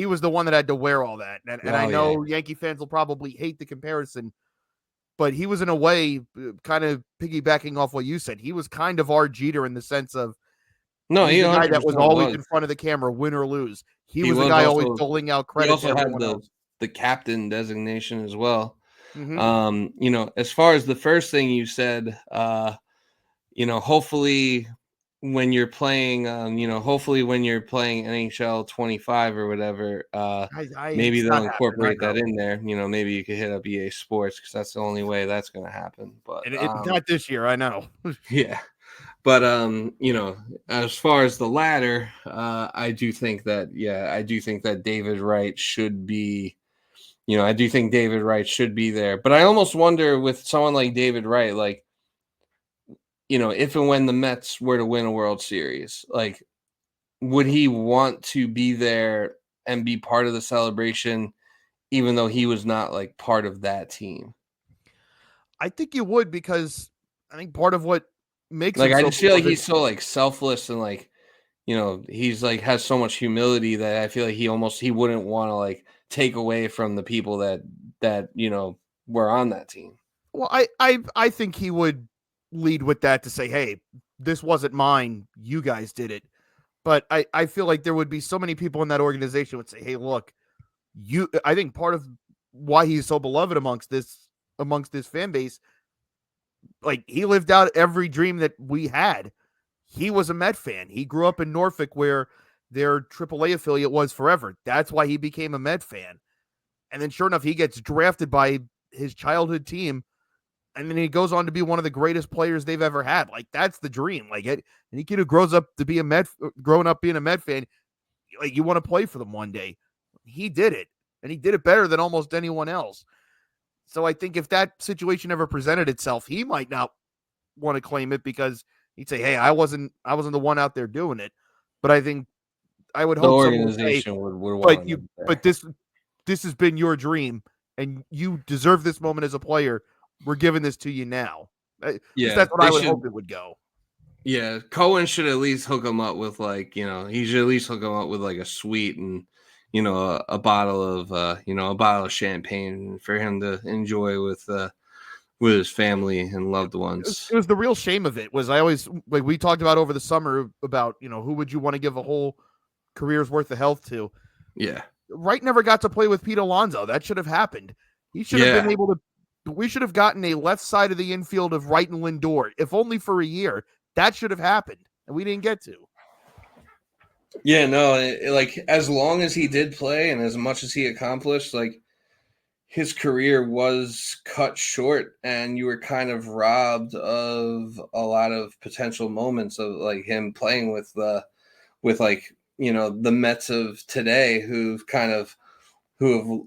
S2: was the one that had to wear all that. And I know Yankee fans will probably hate the comparison, but he was in a way kind of piggybacking off what you said. He was kind of our Jeter in the sense of, he's the guy that was always in front of the camera, win or lose. He was the guy always doling out credit to everyone else.
S1: The captain designation as well.
S2: Mm-hmm.
S1: As far as the first thing you said, hopefully when you're playing, NHL 25 or whatever, maybe they'll incorporate that in there. Maybe you could hit up EA Sports because that's the only way that's going to happen. But
S2: not this year, I know.
S1: Yeah. But as far as the latter, I do think that David Wright should be, I do think David Wright should be there. But I almost wonder with someone like David Wright, like, if and when the Mets were to win a World Series, like, would he want to be there and be part of the celebration, even though he was not like part of that team?
S2: I think you would, because I think part of what makes
S1: like, I just feel like he's so like selfless, and like, he's like has so much humility that I feel like he wouldn't want to like take away from the people that were on that team.
S2: Well, I think he would lead with that to say, hey, this wasn't mine. You guys did it. But I feel like there would be so many people in that organization would say, hey, look, I think part of why he's so beloved amongst this fan base, like he lived out every dream that we had. He was a Met fan. He grew up in Norfolk where their AAA affiliate was forever. That's why he became a Met fan. And then sure enough, he gets drafted by his childhood team. And then he goes on to be one of the greatest players they've ever had. Like that's the dream. Like any kid who grows up to be growing up being a Met fan, like you want to play for them one day. He did it, and he did it better than almost anyone else. So I think if that situation ever presented itself, he might not want to claim it because he'd say, "Hey, I wasn't the one out there doing it." But I think I would
S1: The
S2: hope someone would say,
S1: organization would want him there.
S2: but this has been your dream, and you deserve this moment as a player. We're giving this to you now.
S1: Yeah,
S2: that's what I would hope it would go.
S1: Yeah, Cohen should at least hook him up with he should at least hook him up with like a suite and a bottle of a bottle of champagne for him to enjoy with his family and loved ones.
S2: It was the real shame of it was I always like we talked about over the summer about who would you want to give a whole career's worth of health to.
S1: Yeah,
S2: Wright never got to play with Pete Alonso. That should have happened. He should have been able to. We should have gotten a left side of the infield of Wright and Lindor, if only for a year. That should have happened, and we didn't get to.
S1: Yeah, no, like as long as he did play and as much as he accomplished, like his career was cut short, and you were kind of robbed of a lot of potential moments of like him playing with the Mets of today, who have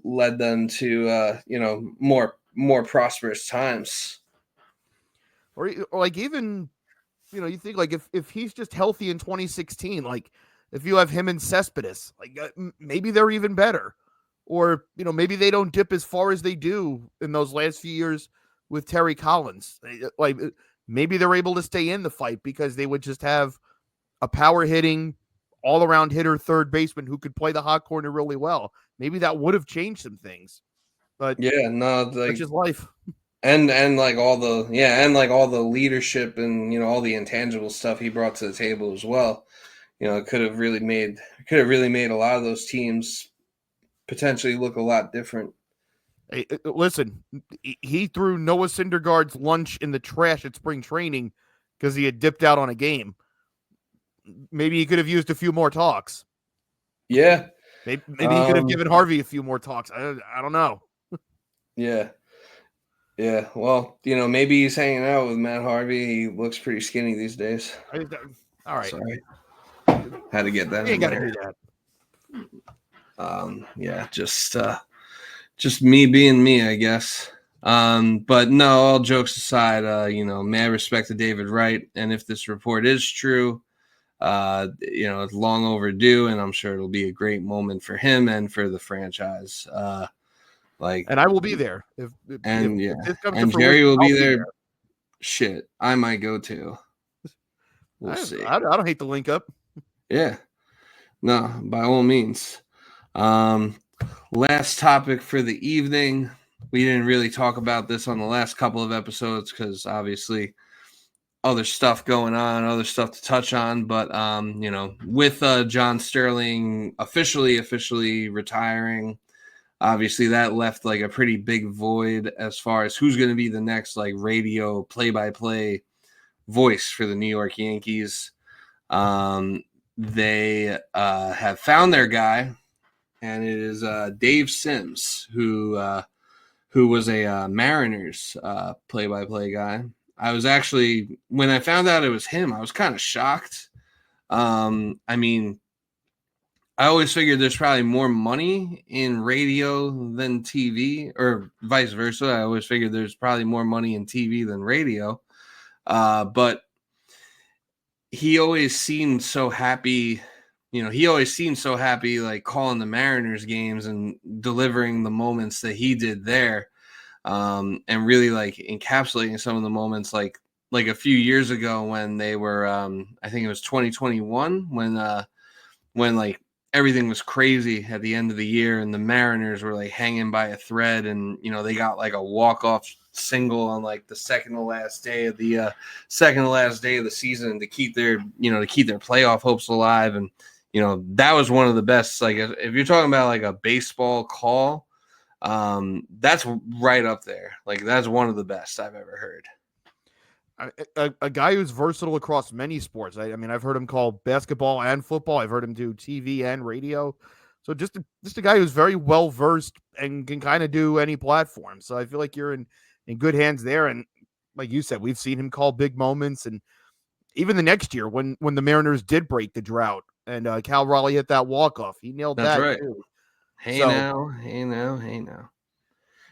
S1: led them to more prosperous times.
S2: Or like even you think like if he's just healthy in 2016, like if you have him and Cespedes, like maybe they're even better. Or, maybe they don't dip as far as they do in those last few years with Terry Collins. Like maybe they're able to stay in the fight because they would just have a power hitting, all around hitter, third baseman who could play the hot corner really well. Maybe that would have changed some things. But
S1: yeah, no,
S2: such is life.
S1: And like all the leadership and all the intangible stuff he brought to the table as well. It could have really made a lot of those teams potentially look a lot different.
S2: Hey, listen, he threw Noah Syndergaard's lunch in the trash at spring training because he had dipped out on a game. Maybe he could have used a few more talks.
S1: Yeah.
S2: Maybe he could have given Harvey a few more talks. I don't know.
S1: Yeah. Yeah. Well, maybe he's hanging out with Matt Harvey. He looks pretty skinny these days.
S2: All right.
S1: Sorry. Had to get that.
S2: You ain't got to do
S1: that. Yeah, just me being me, I guess. But no, all jokes aside, mad respect to David Wright. And if this report is true, it's long overdue, and I'm sure it'll be a great moment for him and for the franchise.
S2: And I will be there. If this comes
S1: and
S2: to
S1: Jerry will be
S2: I'll
S1: there. Shit, I might go too. We'll see.
S2: I don't hate the link up.
S1: Yeah. No, by all means. Last topic for the evening. We didn't really talk about this on the last couple of episodes because obviously other stuff going on, other stuff to touch on. But, with John Sterling officially retiring, obviously that left like a pretty big void as far as who's going to be the next like radio play-by-play voice for the New York Yankees. They have found their guy, and it is Dave Sims, who was a Mariners play-by-play guy. I was actually, when I found out it was him, I was kind of shocked. I mean, I always figured there's probably more money in radio than TV, or vice versa. I always figured there's probably more money in TV than radio. But he always seemed so happy. Like calling the Mariners games and delivering the moments that he did there. And really like encapsulating some of the moments like a few years ago when they were, I think it was 2021 when like everything was crazy at the end of the year, and the Mariners were like hanging by a thread, and they got like a walk-off single on like the second to last day of the season to keep their playoff hopes alive. And that was one of the best. Like if you're talking about like a baseball call, that's right up there. Like that's one of the best I've ever heard.
S2: A guy who's versatile across many sports. I mean, I've heard him call basketball and football. I've heard him do TV and radio. So just a guy who's very well versed and can kind of do any platform. So I feel like you're in good hands there. And like you said, we've seen him call big moments. And even the next year when the Mariners did break the drought and Cal Raleigh hit that walk-off, he nailed
S1: That's
S2: that
S1: right.
S2: too.
S1: Hey now.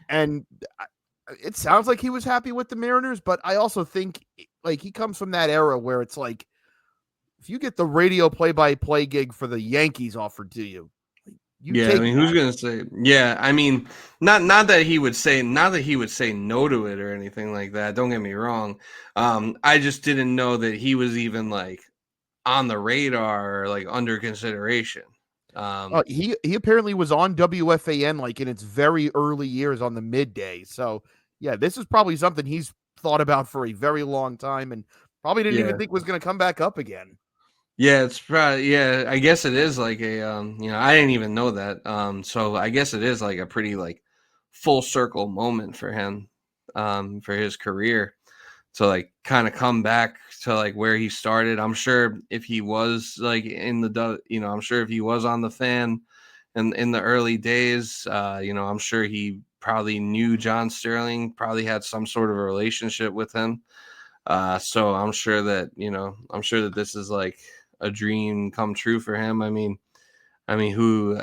S2: And it sounds like he was happy with the Mariners, but I also think like he comes from that era where it's like, if you get the radio play-by-play gig for the Yankees offered to you,
S1: I mean, who's gonna say? Yeah, I mean, not that he would say no to it or anything like that. Don't get me wrong. I just didn't know that he was even like on the radar or like under consideration.
S2: He apparently was on WFAN like in its very early years on the midday. So yeah, this is probably something he's thought about for a very long time and probably didn't even think was going to come back up again.
S1: Yeah, it's probably I guess it is like a I didn't even know that. So I guess it is like a pretty like full circle moment for him, for his career to like kind of come back to like where he started. I'm sure if he was like I'm sure if he was on the Fan in the early days, I'm sure he probably knew John Sterling, probably had some sort of a relationship with him. So I'm sure that this is like a dream come true for him. I mean, who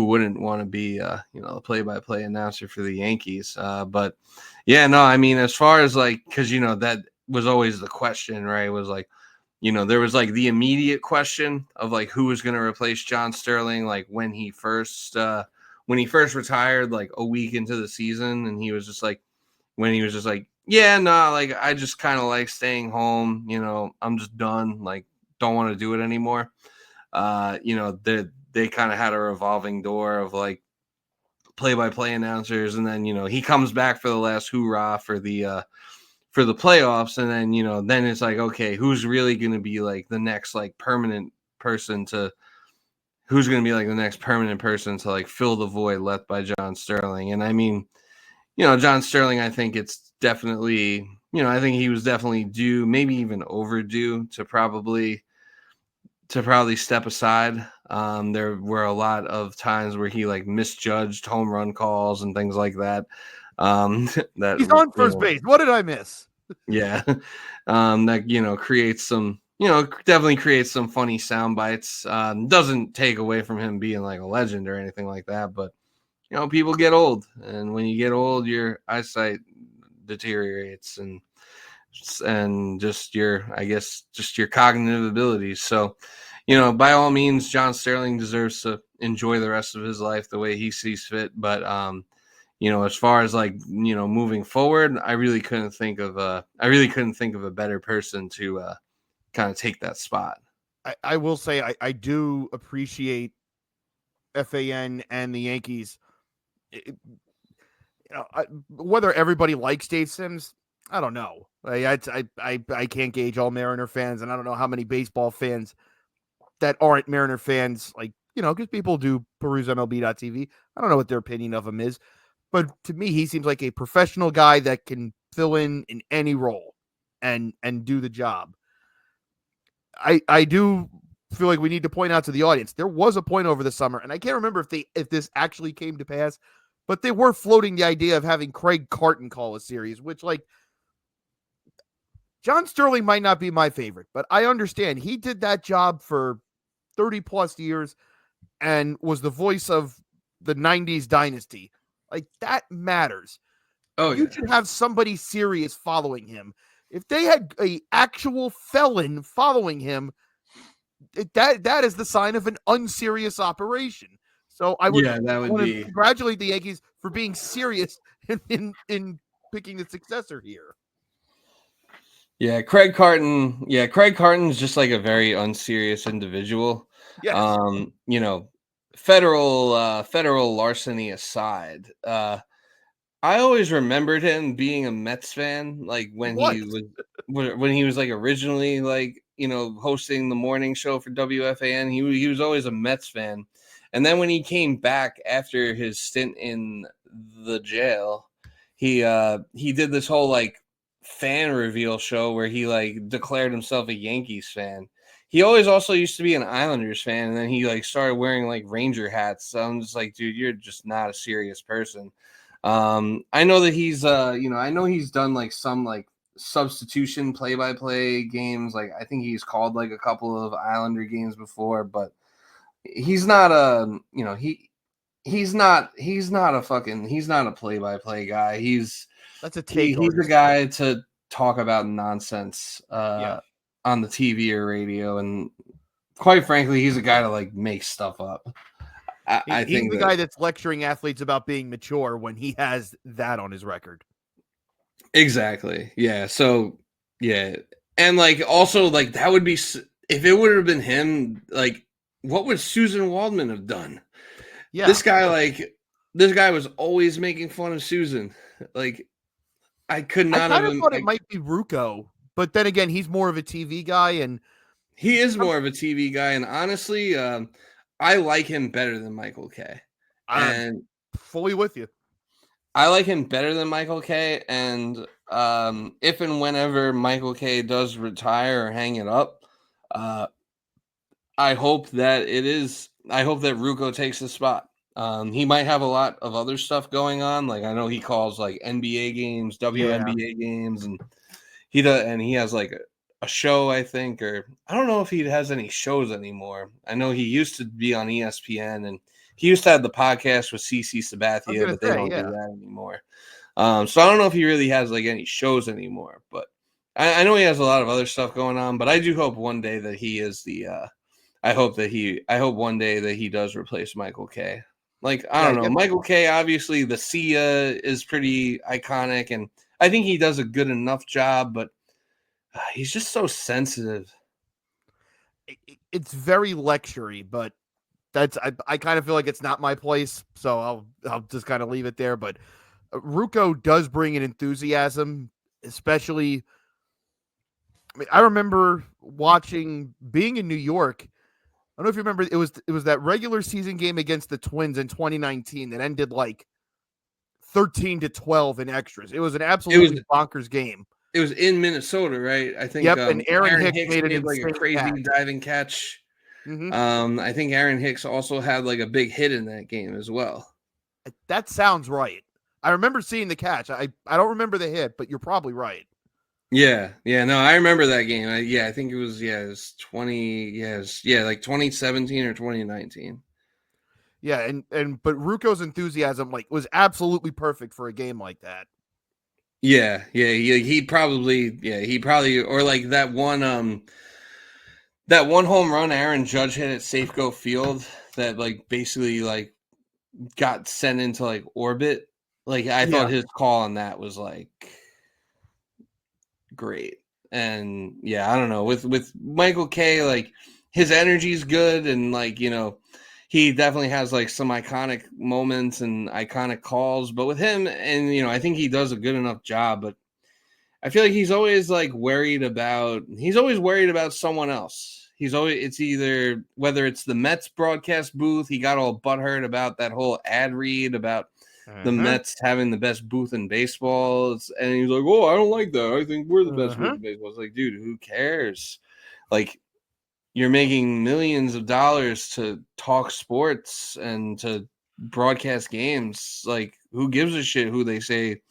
S1: wouldn't want to be, the play-by-play announcer for the Yankees? But yeah, no, I mean, as far as like, because that was always the question, right? It was like, there was like the immediate question of like who was going to replace John Sterling, like when he first retired, like a week into the season, and he was just like, yeah, no, like I just kind of like staying home. I'm just done. Like, don't want to do it anymore. They kind of had a revolving door of like play-by-play announcers, and then he comes back for the last hoorah for the playoffs, and then then it's like, okay, who's really going to be like the next like permanent person to like fill the void left by John Sterling. And I mean, John Sterling, I think it's definitely, I think he was definitely due, maybe even overdue to probably step aside. There were a lot of times where he like misjudged home run calls and things like that. That
S2: he's on first base. What did I miss?
S1: Yeah. That, creates some, definitely creates some funny sound bites. Doesn't take away from him being like a legend or anything like that, but people get old, and when you get old, your eyesight deteriorates and just your cognitive abilities. So, by all means, John Sterling deserves to enjoy the rest of his life the way he sees fit. But, as far as like, moving forward, I really couldn't think of a better person to kind of take that spot.
S2: I will say I do appreciate FAN and the Yankees. Whether everybody likes Dave Sims, I don't know. I can't gauge all Mariner fans, and I don't know how many baseball fans that aren't Mariner fans, like, because people do peruse MLB.tv. I don't know what their opinion of him is, but to me, he seems like a professional guy that can fill in any role and do the job. I do feel like we need to point out to the audience, there was a point over the summer, and I can't remember if this actually came to pass, but they were floating the idea of having Craig Carton call a series, which, like, John Sterling might not be my favorite, but I understand he did that job for 30 plus years and was the voice of the 90s dynasty. Like, that matters.
S1: Oh,
S2: you should have somebody serious following him. If they had a actual felon following him, that is the sign of an unserious operation. So I would congratulate the Yankees for being serious in picking the successor here.
S1: Yeah, Craig Carton. Yeah, Craig Carton's just like a very unserious individual.
S2: Yes.
S1: You know, federal larceny aside, I always remembered him being a Mets fan, like
S2: He was.
S1: when he was like originally like hosting the morning show for WFAN. He was always a Mets fan, and then when he came back after his stint in the jail, he did this whole like fan reveal show where he like declared himself a Yankees fan. He always also used to be an Islanders fan, and then he like started wearing like Ranger hats. So I'm just like, dude, you're just not a serious person. I know that he's I know he's done like some like substitution play-by-play games. Like I think he's called like a couple of Islander games before, but he's not a he's not a play-by-play guy.
S2: That's a take
S1: He's a
S2: artist.
S1: guy to talk about nonsense
S2: Yeah.
S1: on the TV or radio, and quite frankly, he's a guy to like make stuff up. I
S2: He's
S1: think
S2: the
S1: that
S2: guy that's lecturing athletes about being mature when he has that on his record.
S1: exactly. Yeah. So yeah, and like also like that would be if it would have been him. Like, what would Susan Waldman have done?
S2: Yeah.
S1: This guy was always making fun of Susan. Like, I could
S2: I
S1: not
S2: kind
S1: have
S2: of
S1: him.
S2: thought it might be Rucco, but then again, he's more of a TV guy, and
S1: He is more of a TV guy, and honestly, I like him better than Michael K.
S2: I'm
S1: And
S2: fully with you.
S1: I like him better than Michael K. And if and whenever Michael K. does retire or hang it up, uh, I hope that Rucco takes his spot. He might have a lot of other stuff going on. Like I know he calls like NBA games,
S2: Yeah.
S1: WNBA games, and he has like a show, I think, or I don't know if he has any shows anymore. I know he used to be on ESPN, and he used to have the podcast with CC
S2: I was
S1: Sabathia,
S2: gonna
S1: but they
S2: say,
S1: don't do
S2: yeah.
S1: that anymore. So I don't know if he really has like any shows anymore, but I know he has a lot of other stuff going on. But I do hope one day that he is the. I hope one day that he does replace Michael K. Like I
S2: Yeah,
S1: don't
S2: I
S1: know,
S2: guess
S1: Michael K. Obviously, the Sia is pretty iconic, and I think he does a good enough job, but he's just so sensitive.
S2: it's very lectury, but I kind of feel like it's not my place, so I'll just kind of leave it there. But Rucco does bring an enthusiasm, especially. I mean, I remember being in New York. I don't know if you remember. It was that regular season game against the Twins in 2019 that ended like 13-12 in extras. It was an
S1: It was
S2: absolutely bonkers game.
S1: it was in Minnesota, right? I think
S2: Yep, and Aaron
S1: Aaron
S2: Hicks
S1: Hicks
S2: made an
S1: made like a
S2: insane
S1: crazy
S2: catch.
S1: diving catch.
S2: Mm-hmm.
S1: I think Aaron Hicks also had like a big hit in that game as well.
S2: That sounds right. I remember seeing the catch. I don't remember the hit, but you're probably right.
S1: Yeah, no, I remember that game. I think it was like 2017 or 2019.
S2: Yeah, but Rucco's enthusiasm was absolutely perfect for a game like that.
S1: He probably or like that one home run Aaron Judge hit at Safeco Field that like basically like got sent into like orbit. Like I
S2: Yeah.
S1: thought his call on that was like great. And I don't know, with Michael K, like his energy's good, and like he definitely has like some iconic moments and iconic calls, but with him, and I think he does a good enough job, but I feel like he's always worried about someone else. It's either whether it's the Mets broadcast booth, he got all butthurt about that whole ad read about the Mets having the best booth in baseball. And he's like, oh, I don't like that. I think we're the best booth in baseball. It's like, dude, who cares? Like, you're making millions of dollars to talk sports and to broadcast games. Like, who gives a shit who they say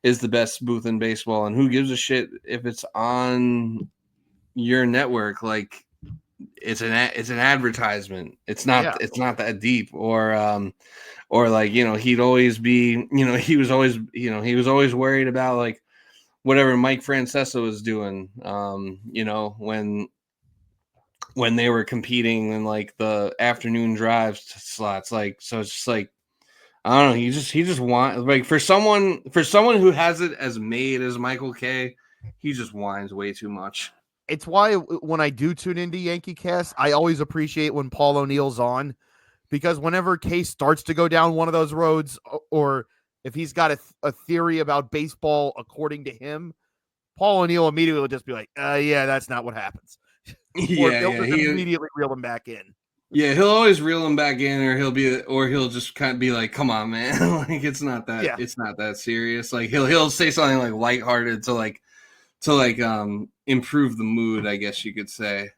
S1: is the best booth in baseball? And who gives a shit if it's on your network? Like, it's an advertisement. It's not that deep. Or like he'd always be he was always worried about like whatever Mike Francesa was doing when they were competing in like the afternoon drive slots. Like, so it's just like I don't know, he just wants, like, for someone who has it as made as Michael K, he just whines way too much.
S2: It's why when I do tune into Yankee Cast, I always appreciate when Paul O'Neill's on, because whenever Case starts to go down one of those roads, or if he's got a theory about baseball according to him, Paul O'Neill immediately will just be like, yeah, that's not what happens. Or
S1: Yeah,
S2: he'll
S1: yeah.
S2: just immediately reel him back in.
S1: Yeah, he'll always reel him back in, or he'll just kind of be like, "Come on, man! Like it's not that serious." Like he'll say something like lighthearted to improve the mood, I guess you could say.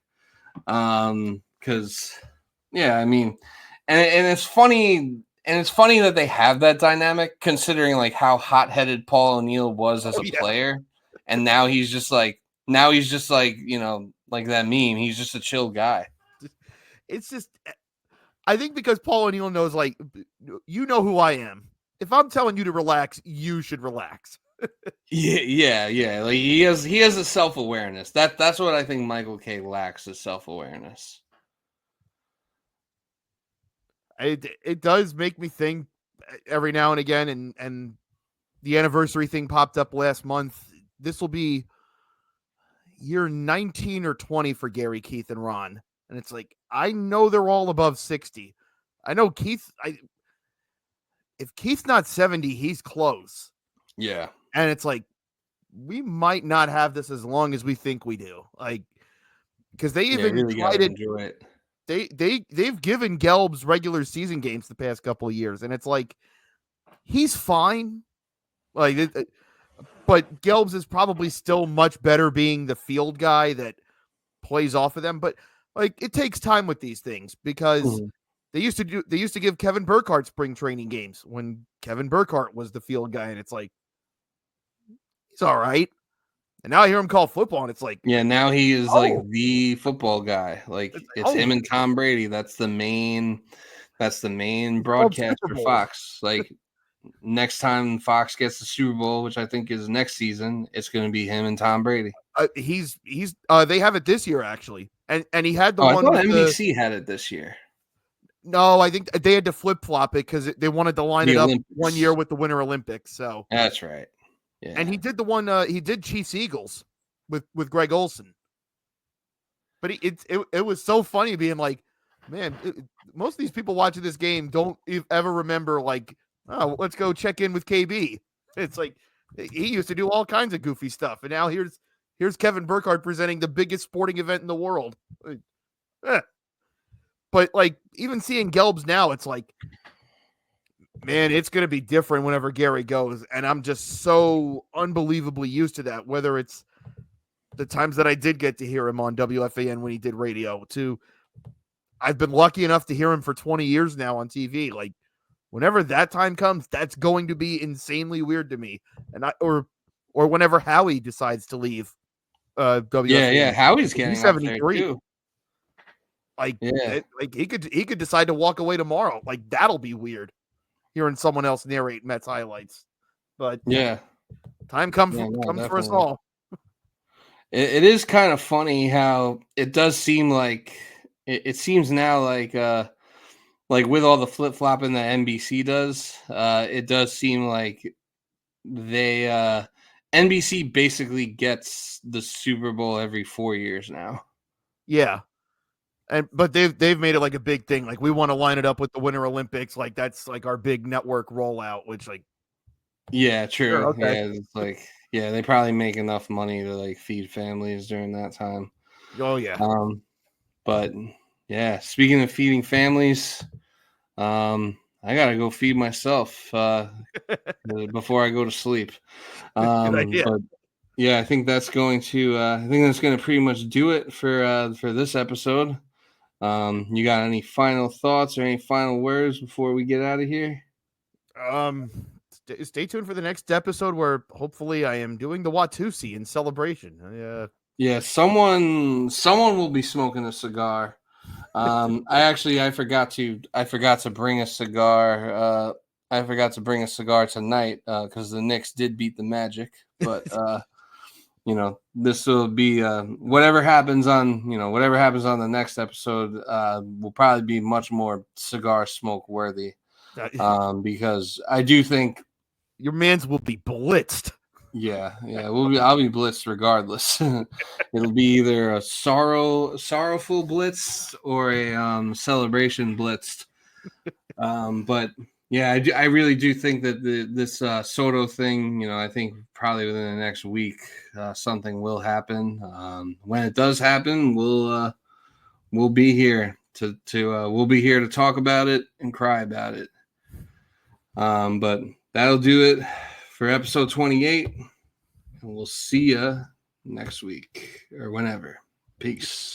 S1: Because yeah, I mean, and it's funny. And it's funny that they have that dynamic, considering like how hot-headed Paul O'Neill was as a player, and now he's just like like that meme. He's just a chill guy.
S2: It's just, I think because Paul O'Neill knows, like, you know who I am. If I'm telling you to relax, you should relax.
S1: Yeah. Like he has a self-awareness. That's what I think Michael K lacks, is self-awareness.
S2: It does make me think every now and again, and the anniversary thing popped up last month. This will be year 19 or 20 for Gary, Keith, and Ron. And it's like, I know they're all above 60. I know Keith, if Keith's not 70, he's close.
S1: Yeah.
S2: And it's like, we might not have this as long as we think we do. Like, because they even
S1: really
S2: tried it.
S1: Enjoy it.
S2: They've given Gelb's regular season games the past couple of years, and it's like, he's fine. Like, but Gelb's is probably still much better being the field guy that plays off of them. But like, it takes time with these things, because they used to give Kevin Burkhardt spring training games when Kevin Burkhardt was the field guy, and it's like, he's all right. And now I hear him call football, and it's like,
S1: yeah, now he is like the football guy. Like it's him and Tom Brady. That's the main broadcast for Fox. Like next time Fox gets the Super Bowl, which I think is next season, it's going to be him and Tom Brady.
S2: They have it this year actually, and he had the
S1: one.
S2: I
S1: thought NBC had it this year.
S2: No, I think they had to flip flop it because they wanted to line it up one year with the Winter Olympics. So
S1: that's right. Yeah,
S2: and he did the one. He did Chiefs Eagles with Greg Olson. But it was so funny being like, man, most of these people watching this game don't ever remember, like, oh, let's go check in with KB. It's like, he used to do all kinds of goofy stuff, and now here's Kevin Burkhardt presenting the biggest sporting event in the world. But like, even seeing Gelb's now, it's like, man, it's going to be different whenever Gary goes, and I'm just so unbelievably used to that, whether it's the times that I did get to hear him on WFAN when he did radio, to I've been lucky enough to hear him for 20 years now on TV. Like, whenever that time comes, that's going to be insanely weird to me. And or whenever Howie decides to leave WFAN.
S1: Yeah, Howie's getting 73 too.
S2: Like, like he could decide to walk away tomorrow. Like, that'll be weird, hearing someone else narrate Mets highlights. But
S1: yeah,
S2: time comes for us all.
S1: It is kind of funny how it does seem like it seems now like with all the flip flopping that NBC does, it does seem like they NBC basically gets the Super Bowl every 4 years now.
S2: Yeah. But they've made it like a big thing. Like, we want to line it up with the Winter Olympics. Like, that's like our big network rollout, which, like,
S1: yeah, true.
S2: Sure, okay.
S1: Yeah, it's like, yeah, they probably make enough money to like feed families during that time.
S2: Oh yeah.
S1: But yeah, speaking of feeding families, I gotta go feed myself before I go to sleep. But yeah, I think that's going to pretty much do it for this episode. You got any final thoughts or any final words before we get out of here?
S2: Stay tuned for the next episode, where hopefully I am doing the Watusi in celebration.
S1: Yeah, someone will be smoking a cigar. I forgot to bring a cigar. I forgot to bring a cigar tonight because the Knicks did beat the Magic. But this will be whatever happens on the next episode will probably be much more cigar smoke worthy. Because I do think
S2: your mans will be blitzed.
S1: Yeah. I'll be blitzed regardless. It'll be either a sorrowful blitz or a celebration blitzed. But yeah, I really do think that this Soto thing, I think probably within the next week, something will happen. When it does happen, we'll be here we'll be here to talk about it and cry about it. But that'll do it for episode 28, and we'll see ya next week or whenever. Peace.